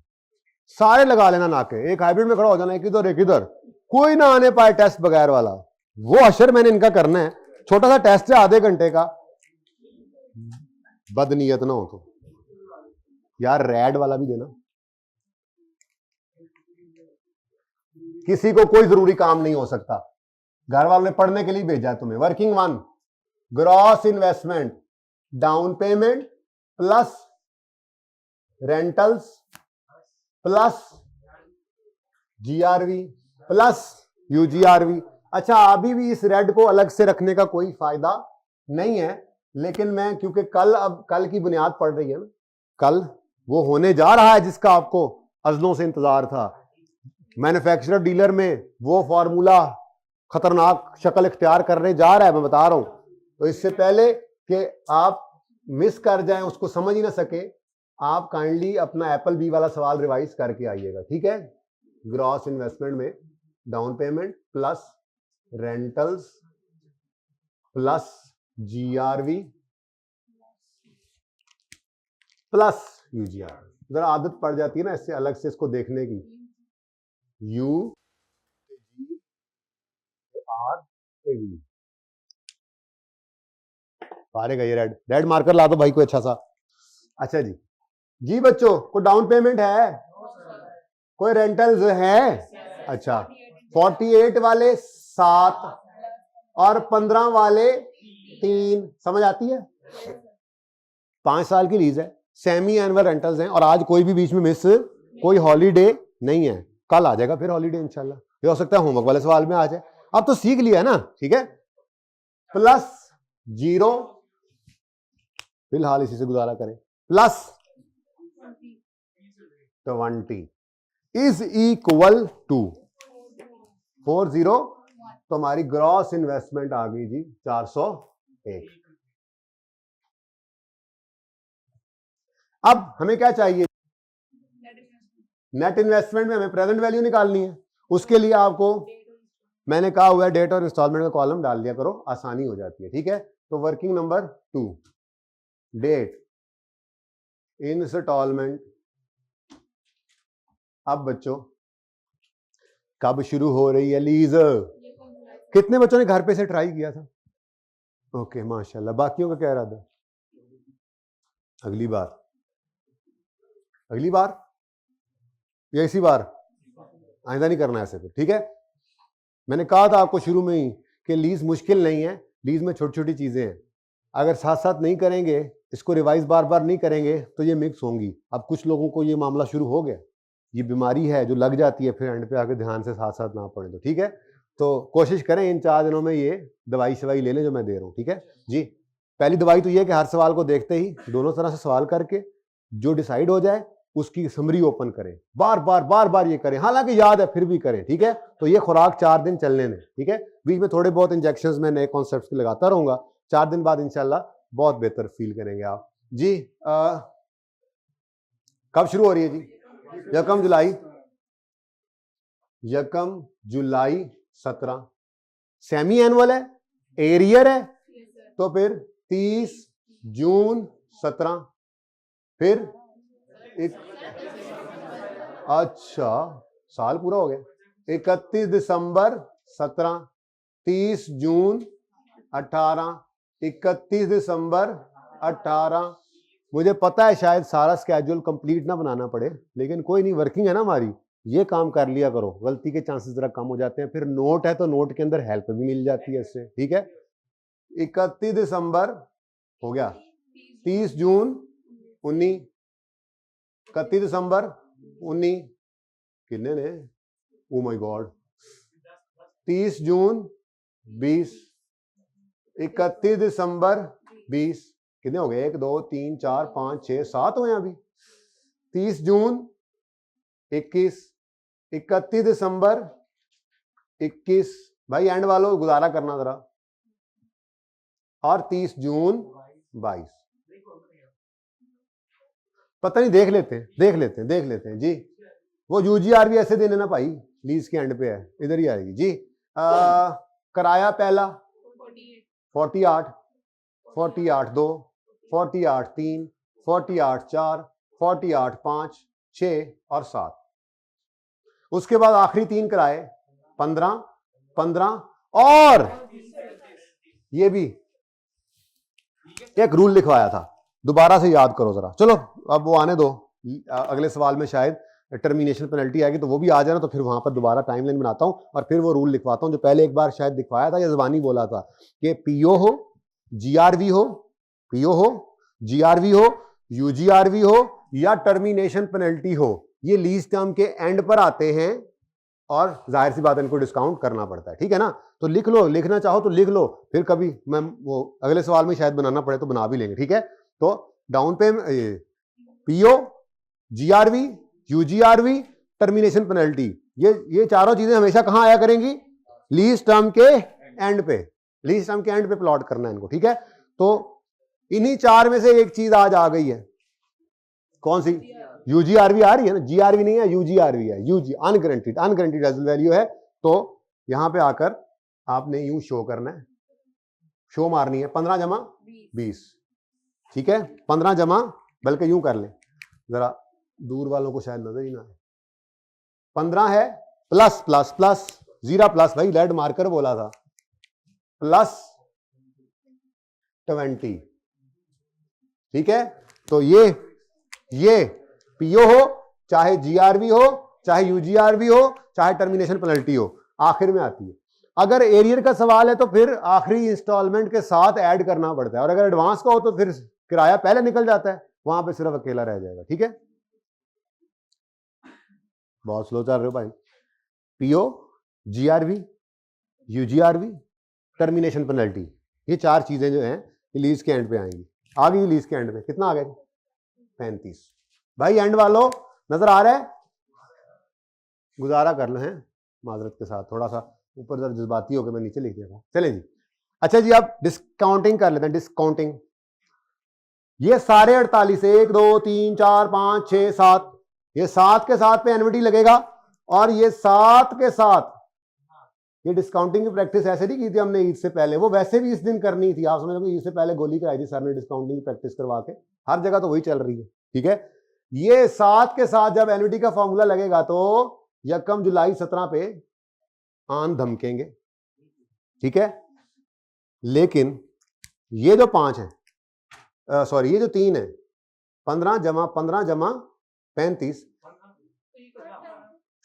सारे लगा लेना नाके, एक हाइब्रिड में खड़ा हो जाना, एक इधर, कोई ना आने पाए टेस्ट बगैर वाला। वो अशर मैंने इनका करना है, छोटा सा टेस्ट है आधे घंटे का, बदनीयत ना हो तो यार रेड वाला भी देना। किसी को कोई जरूरी काम नहीं हो सकता, घर वालों ने पढ़ने के लिए भेजा तुम्हें। Working one, gross investment down payment plus rentals plus GRV plus UGRV। अच्छा, अभी भी इस रेड को अलग से रखने का कोई फायदा नहीं है, लेकिन मैं क्योंकि कल की बुनियाद पड़ रही है ना, कल वो होने जा रहा है जिसका आपको अज़नों से इंतजार था। मैन्युफैक्चरर डीलर में वो फॉर्मूला खतरनाक शक्ल इख्तियार करने जा रहा है, मैं बता रहा हूं। तो इससे पहले कि आप मिस कर जाएं, उसको समझ ही ना सके, आप काइंडली अपना एप्पल बी वाला सवाल रिवाइज करके आइएगा, ठीक है। ग्रॉस इन्वेस्टमेंट में down payment plus rentals plus GRV plus UGRV। जरा आदत पड़ जाती है ना इससे अलग से इसको देखने की। UGRV पारेगा ये रेड मार्कर ला दो भाई कोई अच्छा सा। अच्छा जी बच्चों, कोई डाउन पेमेंट है, कोई रेंटल्स है? अच्छा, 48 वाले 7 और 15 वाले 3, समझ आती है? 5 साल की लीज है, सेमी एनुअल रेंटल्स हैं, और आज कोई भी बीच में मिस, कोई हॉलीडे नहीं है। कल आ जाएगा फिर हॉलीडे इंशाल्लाह, ये हो सकता है होमवर्क वाले सवाल में आ जाए। अब तो सीख लिया है ना, ठीक है। प्लस 0, फिलहाल इसी से गुजारा करें, प्लस 20 इज इक्वल टू 40। तो हमारी ग्रॉस इन्वेस्टमेंट आ गई जी 401। अब हमें क्या चाहिए? नेट इन्वेस्टमेंट में हमें प्रेजेंट वैल्यू निकालनी है। उसके लिए आपको मैंने कहा हुआ है डेट और इंस्टॉलमेंट का कॉलम डाल दिया करो, आसानी हो जाती है, ठीक है। तो वर्किंग नंबर 2, डेट, इंस्टॉलमेंट। अब बच्चों कब शुरू हो रही है लीज? कितने बच्चों ने घर पे से ट्राई किया था? ओके माशाल्लाह। बाकियों का क्या इरादा? अगली बार या इसी बार? आइंदा नहीं करना ऐसे फिर, ठीक है। मैंने कहा था आपको शुरू में ही कि लीज मुश्किल नहीं है, लीज में छोटी छोटी चीजें हैं। अगर साथ साथ नहीं करेंगे, इसको रिवाइज बार बार नहीं करेंगे तो ये मिक्स होंगी। अब कुछ लोगों को ये मामला शुरू हो गया, ये बीमारी है जो लग जाती है फिर एंड पे आके ध्यान से साथ साथ ना पड़े। तो ठीक है, तो कोशिश करें इन 4 दिनों में ये दवाई शवाई ले लें जो मैं दे रहा हूँ। ठीक है जी। पहली दवाई तो ये है कि हर सवाल को देखते ही दोनों तरह से सवाल करके जो डिसाइड हो जाए उसकी समरी ओपन करें, बार बार ये करें, हालांकि याद है फिर भी करें। ठीक है, तो ये खुराक 4 दिन चलने दें। ठीक है, बीच में थोड़े बहुत इंजेक्शंस में नए कॉन्सेप्ट्स के लगाता रहूंगा। 4 दिन बाद इंशाल्लाह बहुत बेहतर फील करेंगे आप जी। कब शुरू हो रही है जी? 1 जुलाई, 1 जुलाई 17। सेमी एनुअल है, एरियर है, तो फिर 30 जून 17, फिर अच्छा साल पूरा हो गया। 31 दिसंबर 17, 30 जून 18, 31 दिसंबर 18। मुझे पता है शायद सारा स्केड्यूल कंप्लीट ना बनाना पड़े, लेकिन कोई नहीं, वर्किंग है ना हमारी, ये काम कर लिया करो, गलती के चांसेस जरा कम हो जाते हैं। फिर नोट है तो नोट के अंदर हेल्प भी मिल जाती है इससे। ठीक है, 31 दिसंबर हो गया, 30 जून 19, 31 दिसंबर 19 कितने ने, ओ माय गॉड, 30 जून 20, 31 दिसंबर 20 कितने हो गए, 1 2 3 4 5 6 7 हुए अभी। 30 जून 21, 31 दिसंबर 21, भाई एंड वालों गुजारा करना जरा, और 30 जून 22। पता नहीं, देख लेते हैं जी। वो यूजीआरबी ऐसे देने ना भाई, लीज के एंड पे है, इधर ही आएगी जी। किराया पहला 48, 48 2, 48 3, 48 4, 48 5, 6 और 7। उसके बाद आखिरी 3 किराए 15, 15, और ये भी एक रूल लिखवाया था, दोबारा से याद करो जरा। चलो अब वो आने दो, अगले सवाल में शायद टर्मिनेशन पेनल्टी आएगी तो वो भी आ जाना, तो फिर वहां पर दोबारा टाइमलाइन बनाता हूं और फिर वो रूल लिखवाता हूं जो पहले एक बार शायद दिखवाया था या जबानी बोला था कि पीओ हो, जीआरवी हो, पीओ हो, जीआरवी हो, यूजीआरवी हो या टर्मिनेशन पेनल्टी हो, ये लीज टर्म के एंड पर आते हैं और जाहिर सी बात है इनको डिस्काउंट करना पड़ता है। ठीक है ना, तो लिख लो, लिखना चाहो तो लिख लो, फिर कभी मैं वो अगले सवाल में शायद बनाना पड़े तो बना भी लेंगे। ठीक है, तो डाउन पे PO, GRV, UGRV, termination penalty, ये चारों चीजें हमेशा कहां आया करेंगी, लीज टर्म के एंड पे, लीज टर्म के एंड पे प्लॉट करना है इनको। ठीक है, तो इन्हीं 4 में से एक चीज आज आ गई है, कौन सी, यूजीआरवी आ रही है ना, जीआरवी नहीं है, यूजीआरवी है, UG unguaranteed, unguaranteed residual value है। तो यहां पे आकर आपने यूं शो करना है, शो मारनी है 15 जमा 20। ठीक है, 15 जमा, बल्कि यूं कर लें जरा, दूर वालों को शायद नजर ही ना आए, 15 है प्लस प्लस प्लस, जीरा प्लस, भाई रेड मार्कर बोला था, प्लस 20। ठीक है, तो ये पीओ हो, चाहे जीआरवी हो, चाहे यूजीआरवी हो, चाहे टर्मिनेशन पेनल्टी हो, आखिर में आती है। अगर एरियर का सवाल है तो फिर आखिरी इंस्टॉलमेंट के साथ ऐड करना पड़ता है, और अगर एडवांस का हो तो फिर किराया पहले निकल जाता है, वहां पे सिर्फ अकेला रह जाएगा। ठीक है, बहुत स्लो चल रहे हो भाई। PO, GRV, UGRV, termination penalty, ये 4 चीजें जो हैं लीज के एंड पे आएंगी। आ गई लीज के एंड पे, कितना आ गया, 35। भाई एंड वालों नजर आ रहा है, गुजारा कर लो हैं माजरत के साथ, थोड़ा सा ऊपर जरा जज्बाती होकर मैं नीचे लिख दिया था। चले जी, अच्छा जी, आप डिस्काउंटिंग कर लेते हैं, डिस्काउंटिंग। ये सारे 48, 1 2 3 4 5 6 7, ये 7 के साथ पे एनविटी लगेगा, और ये 7 के साथ ये डिस्काउंटिंग की प्रैक्टिस ऐसे नहीं की थी हमने ईद से पहले, वो वैसे भी इस दिन करनी थी। आप समझ लो ईद से पहले गोली कराई थी सर ने डिस्काउंटिंग की प्रैक्टिस करवा के, हर जगह तो वही चल रही है। ठीक है, ये 7 के साथ जब एनविटी का फॉर्मूला लगेगा तो 1 जुलाई 17 पे आन धमकेंगे। ठीक है, लेकिन ये जो 5 है, सॉरी ये जो 3 है, 15 जमा 35,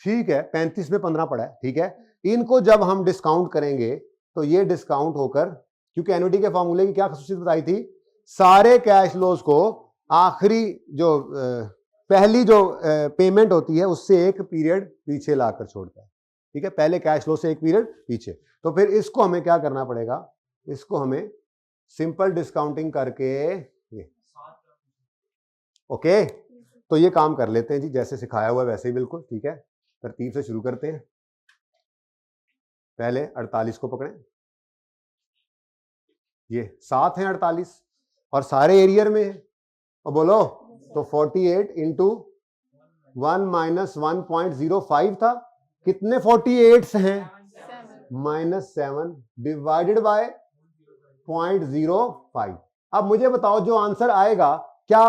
ठीक है, 35 में 15 पड़ा है। ठीक है, इनको जब हम डिस्काउंट करेंगे तो ये डिस्काउंट होकर क्योंकि एन्युटी के फॉर्मूले की क्या खसूसियत बताई थी, सारे कैश फ्लोज को आखिरी जो पहली जो पेमेंट होती है उससे एक पीरियड पीछे लाकर छोड़ता है, ठीक है, पहले कैश फ्लो से एक पीरियड पीछे। तो फिर इसको हमें क्या करना पड़ेगा, इसको हमें सिंपल डिस्काउंटिंग करके ये, ओके, तो ये काम कर लेते हैं जी, जैसे सिखाया हुआ है वैसे ही बिल्कुल, ठीक है। तरतीब से शुरू करते हैं। पहले 48 को पकड़ें, ये 7 है 48 और सारे एरियर में है, और बोलो तो 48 इंटू 1 माइनस 1.05 था, कितने 48 हैं, -7 डिवाइडेड बाय 0.05। अब मुझे बताओ जो आंसर आएगा क्या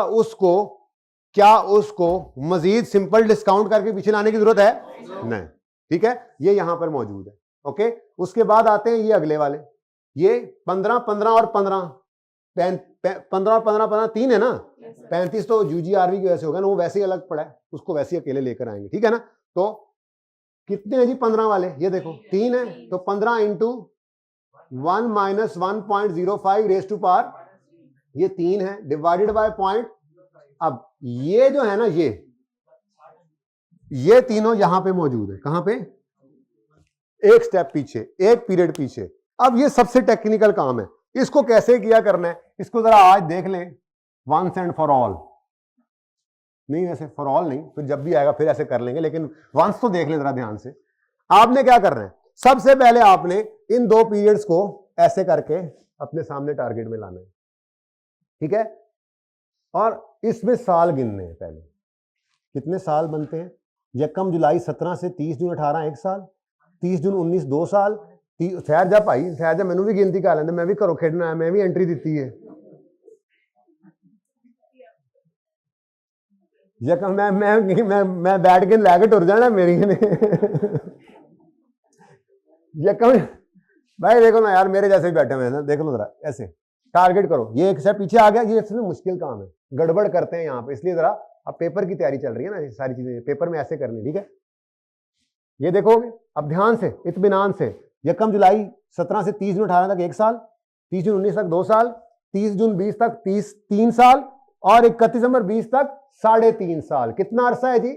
उसको मजीद सिंपल डिस्काउंट करके पीछे लाने की जरूरत है? नहीं, ठीक है, ये यहां पर मौजूद है, ओके। उसके बाद आते हैं ये अगले वाले, ये 15 15 और 15 15 15 15 3 है ना, 35 तो यूजीआरवी की वजह से होगा ना, वो वैसे ही अलग पड़ा है, उसको वैसे ही अकेले लेकर आएंगे, ठीक है ना। तो कितने हैं जी 15 वाले, ये देखो 3 है, तो 15 into 1 minus 1.05 raise to power, ये 3 है, डिवाइडेड बाय पॉइंट। अब ये जो है ना, ये तीनों यहां पे मौजूद है, कहां पे, एक स्टेप पीछे, एक पीरियड पीछे। अब ये सबसे टेक्निकल काम है, इसको कैसे किया करना है, इसको जरा आज देख लें, वंस एंड फॉर ऑल। नहीं वैसे फॉर ऑल नहीं, फिर जब भी आएगा फिर ऐसे कर लेंगे, लेकिन वंस तो देख लें जरा ध्यान से। आपने क्या करना है, सबसे पहले आपने इन दो पीरियड्स को ऐसे करके अपने सामने टारगेट में लाना है, ठीक है, और इसमें साल गिनने हैं पहले, कितने साल बनते हैं, 1 जुलाई 17 से 30 जून 18 1 साल, 30 जून 19 2 साल, ठहर जा भाई, ठहर जा, मैनू भी गिनती कर लेंदे, मैं भी घरों खेडना है, मैं भी एंट्री दी है। मैं बैठ के लैके टुर जाना मेरी ने यकम भाई देखो ना यार, मेरे जैसे भी बैठे हुए हैं, देख लो जरा, ऐसे टारगेट करो, ये एक स्टेप पीछे आ गया, ये इसमें मुश्किल काम है, गड़बड़ करते हैं यहाँ पे, इसलिए जरा, अब पेपर की तैयारी चल रही है ना, ये सारी चीजें पेपर में ऐसे करनी, ठीक है। ये देखोगे अब ध्यान से, इत्मीनान से, 1 जुलाई 17 से 30 जून 18 तक 1 साल, 30 जून 19 तक 2 साल, 30 जून 20 तक 3 साल, और 31 दिसंबर 20 तक 3.5 साल। कितना अरसा है जी,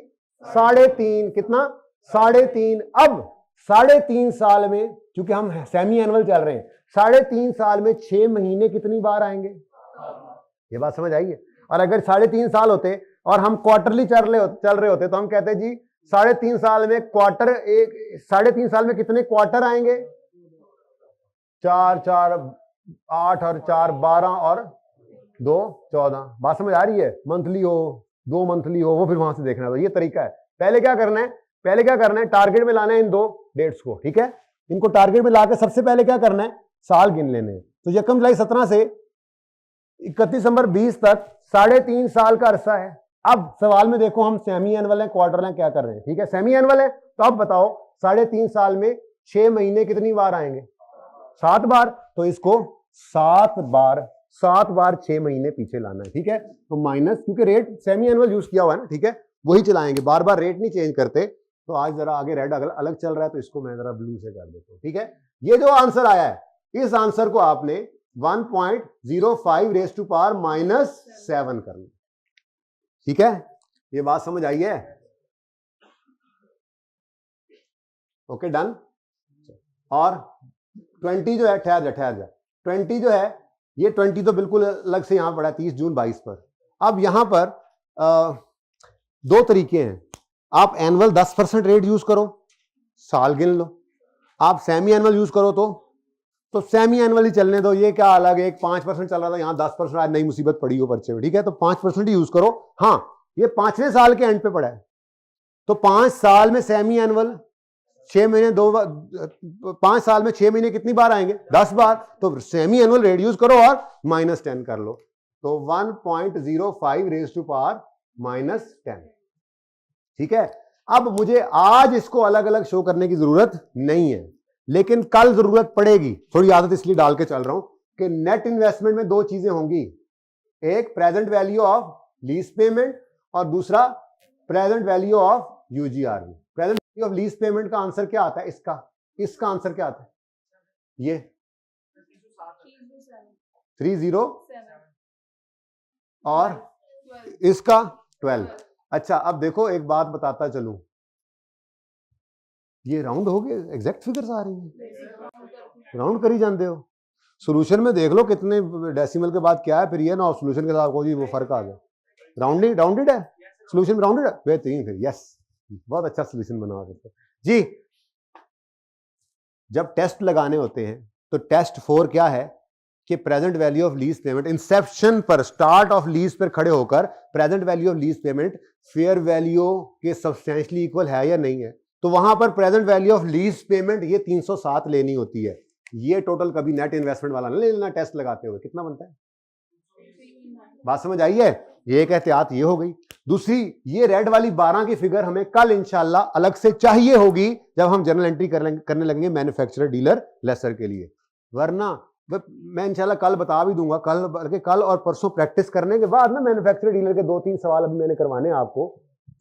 3.5, कितना 3.5। अब 3.5 साल में, क्योंकि हम सेमी एनुअल चल रहे हैं, 3.5 साल में 6 महीने कितनी बार आएंगे, ये बात समझ आई है। और अगर 3.5 साल होते और हम क्वार्टरली चल रहे होते तो हम कहते जी 3.5 साल में क्वार्टर, 3.5 साल में कितने क्वार्टर आएंगे, 4 4 8 और 4 12 और 2 14। बात समझ आ रही है, मंथली हो 2 मंथली हो, वो फिर वहां से देखना है। तो ये तरीका है, पहले क्या करना है, टारगेट में लाना है इन दो डेट्स को, ठीक है, इनको टारगेट में लाकर सबसे पहले क्या करना है, साल गिन लेने हैं। तो 1 जुलाई 17 से 31 दिसंबर 20 तक 3.5 साल का अरसा है। अब सवाल में देखो हम सेमी एनुअल है, क्वार्टर है, क्या कर रहे हैं, ठीक है, सेमी एनुअल है, तो अब बताओ 3.5 साल में 6 महीने कितनी बार आएंगे, 7 बार, तो इसको 7 बार 6 महीने पीछे लाना है, ठीक है। तो माइनस, क्योंकि रेट सेमी एनुअल यूज किया हुआ है ना, ठीक है, वही चलाएंगे, बार बार रेट नहीं चेंज करते। तो आज जरा आगे रेड अलग चल रहा है, तो इसको मैं जरा ब्लू से कर देता हूं, ठीक है। ये जो आंसर आया है, इस आंसर को आपने 1.05 रेज टू पावर -7 करना, ठीक है। ये बात समझ आई है, ओके डन। और 20 जो है, ठहर जा 20 जो है, ये 20 तो बिल्कुल अलग से यहां पड़ा है 30 जून 22 पर। अब यहां पर 2 तरीके हैं, आप एनुअल 10% रेट यूज करो, साल गिन लो, आप सेमी एनुअल यूज करो तो सेमी एनुअल ही चलने दो, ये क्या अलग है, एक 5% चल रहा था, यहां 10%, आज नई मुसीबत पड़ी हो पर्चे में, ठीक है, तो 5% ही यूज करो। हाँ, ये 5वें साल के एंड पे पड़ा है, तो 5 साल में सेमी एनुअल 6 महीने 5 साल में 6 महीने कितनी बार आएंगे, 10 बार, तो सेमी एनुअल रेट यूज करो और -10 कर लो, तो 1.05 रेज टू पावर -10, ठीक है। अब मुझे आज इसको अलग अलग शो करने की जरूरत नहीं है, लेकिन कल जरूरत पड़ेगी, थोड़ी आदत इसलिए डाल के चल रहा हूं कि नेट इन्वेस्टमेंट में 2 चीजें होंगी, एक present value of lease payment और दूसरा present value of UGRV. Present value of lease payment का आंसर क्या आता है, इसका आंसर क्या आता है, ये 30 और इसका 12। अच्छा अब देखो एक बात बताता चलूं, ये राउंड हो गए, एग्जैक्ट फिगर्स आ रही हैं, राउंड करी जानते हो। सॉल्यूशन में देख लो कितने डेसिमल के बाद क्या है, फिर ये ना सॉल्यूशन के साथ कोई वो फर्क आ गया, राउंडेड है सॉल्यूशन में, राउंडेड है, बेहतरीन। फिर यस, बहुत अच्छा सॉल्यूशन बना देते जी। जब टेस्ट लगाने होते हैं तो टेस्ट 4 क्या है कि present value of lease payment, Inception पर स्टार्ट ऑफ लीज पर खड़े होकर present value of lease payment fair value के सब्सटेंशियली इक्वल है या नहीं है। तो वहां पर present value of lease payment ये 307 लेनी होती है। ये टोटल कभी नेट इन्वेस्टमेंट वाला नहीं लेना टेस्ट लगाते हुए। कितना बनता है, बात समझ आई है? ये एक एहतियात ये हो गई। दूसरी, ये रेड वाली 12 की फिगर हमें कल इंशाल्लाह अलग से चाहिए होगी जब हम जर्नल एंट्री करने लगेंगे मैन्युफैक्चरर डीलर लेसर के लिए। वरना मैं इंशाल्लाह कल बता भी दूंगा, कल और परसों प्रैक्टिस करने के बाद ना मैन्युफैक्चरर डीलर के 2-3 सवाल अभी मैंने करवाने हैं आपको,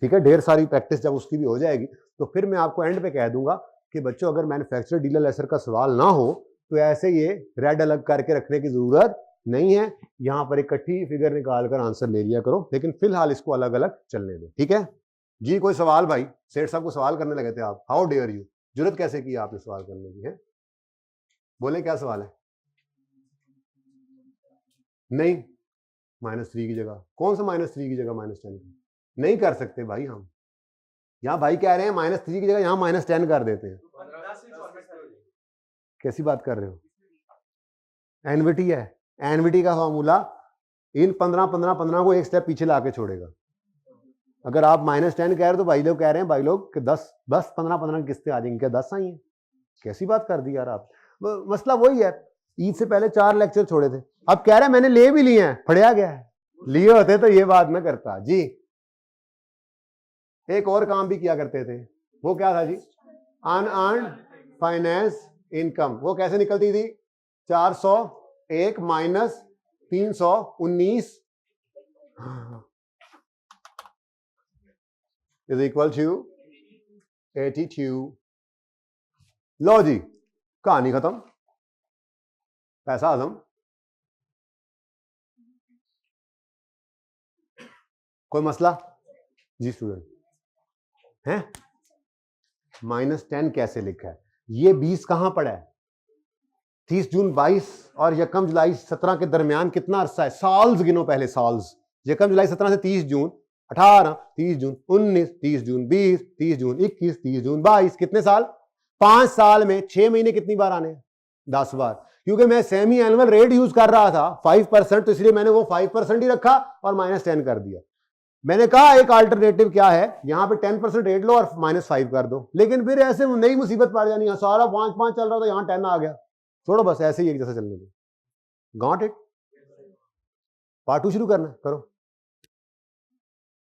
ठीक है। ढेर सारी प्रैक्टिस जब उसकी भी हो जाएगी तो फिर मैं आपको एंड पे कह दूंगा कि बच्चों अगर मैन्युफैक्चरर डीलर लेसर का सवाल ना हो तो ऐसे ये रेड अलग करके रखने की जरूरत नहीं है। यहां पर इकट्ठी फिगर निकालकर आंसर ले लिया करो, लेकिन फिलहाल इसको अलग अलग चलने दो, ठीक है जी। कोई सवाल? भाई सेठ साहब को सवाल करने लगे थे आप, हाउ डेयर यू, जरूरत कैसे की आपने सवाल करने की है? बोले क्या सवाल है? नहीं, -3 की जगह कौन सा -3 की जगह -10 की? नहीं कर सकते भाई हम। यहां भाई कह रहे हैं -3 की जगह यहां -10 कर देते हैं। कैसी बात कर रहे हो? एनवीटी है, एनवीटी का फॉर्मूला इन 15 को एक स्टेप पीछे लाके छोड़ेगा। अगर आप -10 कह रहे हो तो भाई लोग कह रहे हैं, भाई लोग कि 10 15 किस्तें आ जाएंगी, क्या 10 आई हैं? कैसी बात कर दी यार आप। मसला वही है, ईद से पहले 4 लेक्चर छोड़े थे, अब कह रहे हैं मैंने ले भी लिए हैं, फड़िया गया है। लिए होते तो ये बात मैं करता जी। एक और काम भी किया करते थे, वो क्या था जी? Unearned finance income. वो कैसे निकलती थी? 401 माइनस 319 इज इक्वल टू 82। लो जी, कहानी खत्म, पैसा आजम। कोई मसला जी स्टूडेंट है? -10 कैसे लिखा है? ये 20 कहां पड़ा है? 30 जून 22 और यकम जुलाई 17 के दरमियान कितना अरसा है? साल्स गिनो पहले, साल्स। यकम जुलाई 17 से 30 जून 18, 30 जून 19, 30 जून 20, 30 जून 21, 30 जून 22, कितने साल? 5 साल में 6 महीने कितनी बार आने? 10 बार। क्योंकि मैं सेमी एनुअल रेट यूज कर रहा था 5%, तो इसलिए मैंने वो 5% ही रखा और -10 कर दिया। मैंने कहा एक अल्टरनेटिव क्या है, यहां पे 10% रेट लो और -5 कर दो, लेकिन फिर ऐसे नई मुसीबत पड़ जानी है, सारा 5-5 चल रहा था, यहां 10 आ गया, छोड़ो बस ऐसे ही एक जैसा चलने दो। Got it? पार्ट 2 शुरू करना, करो।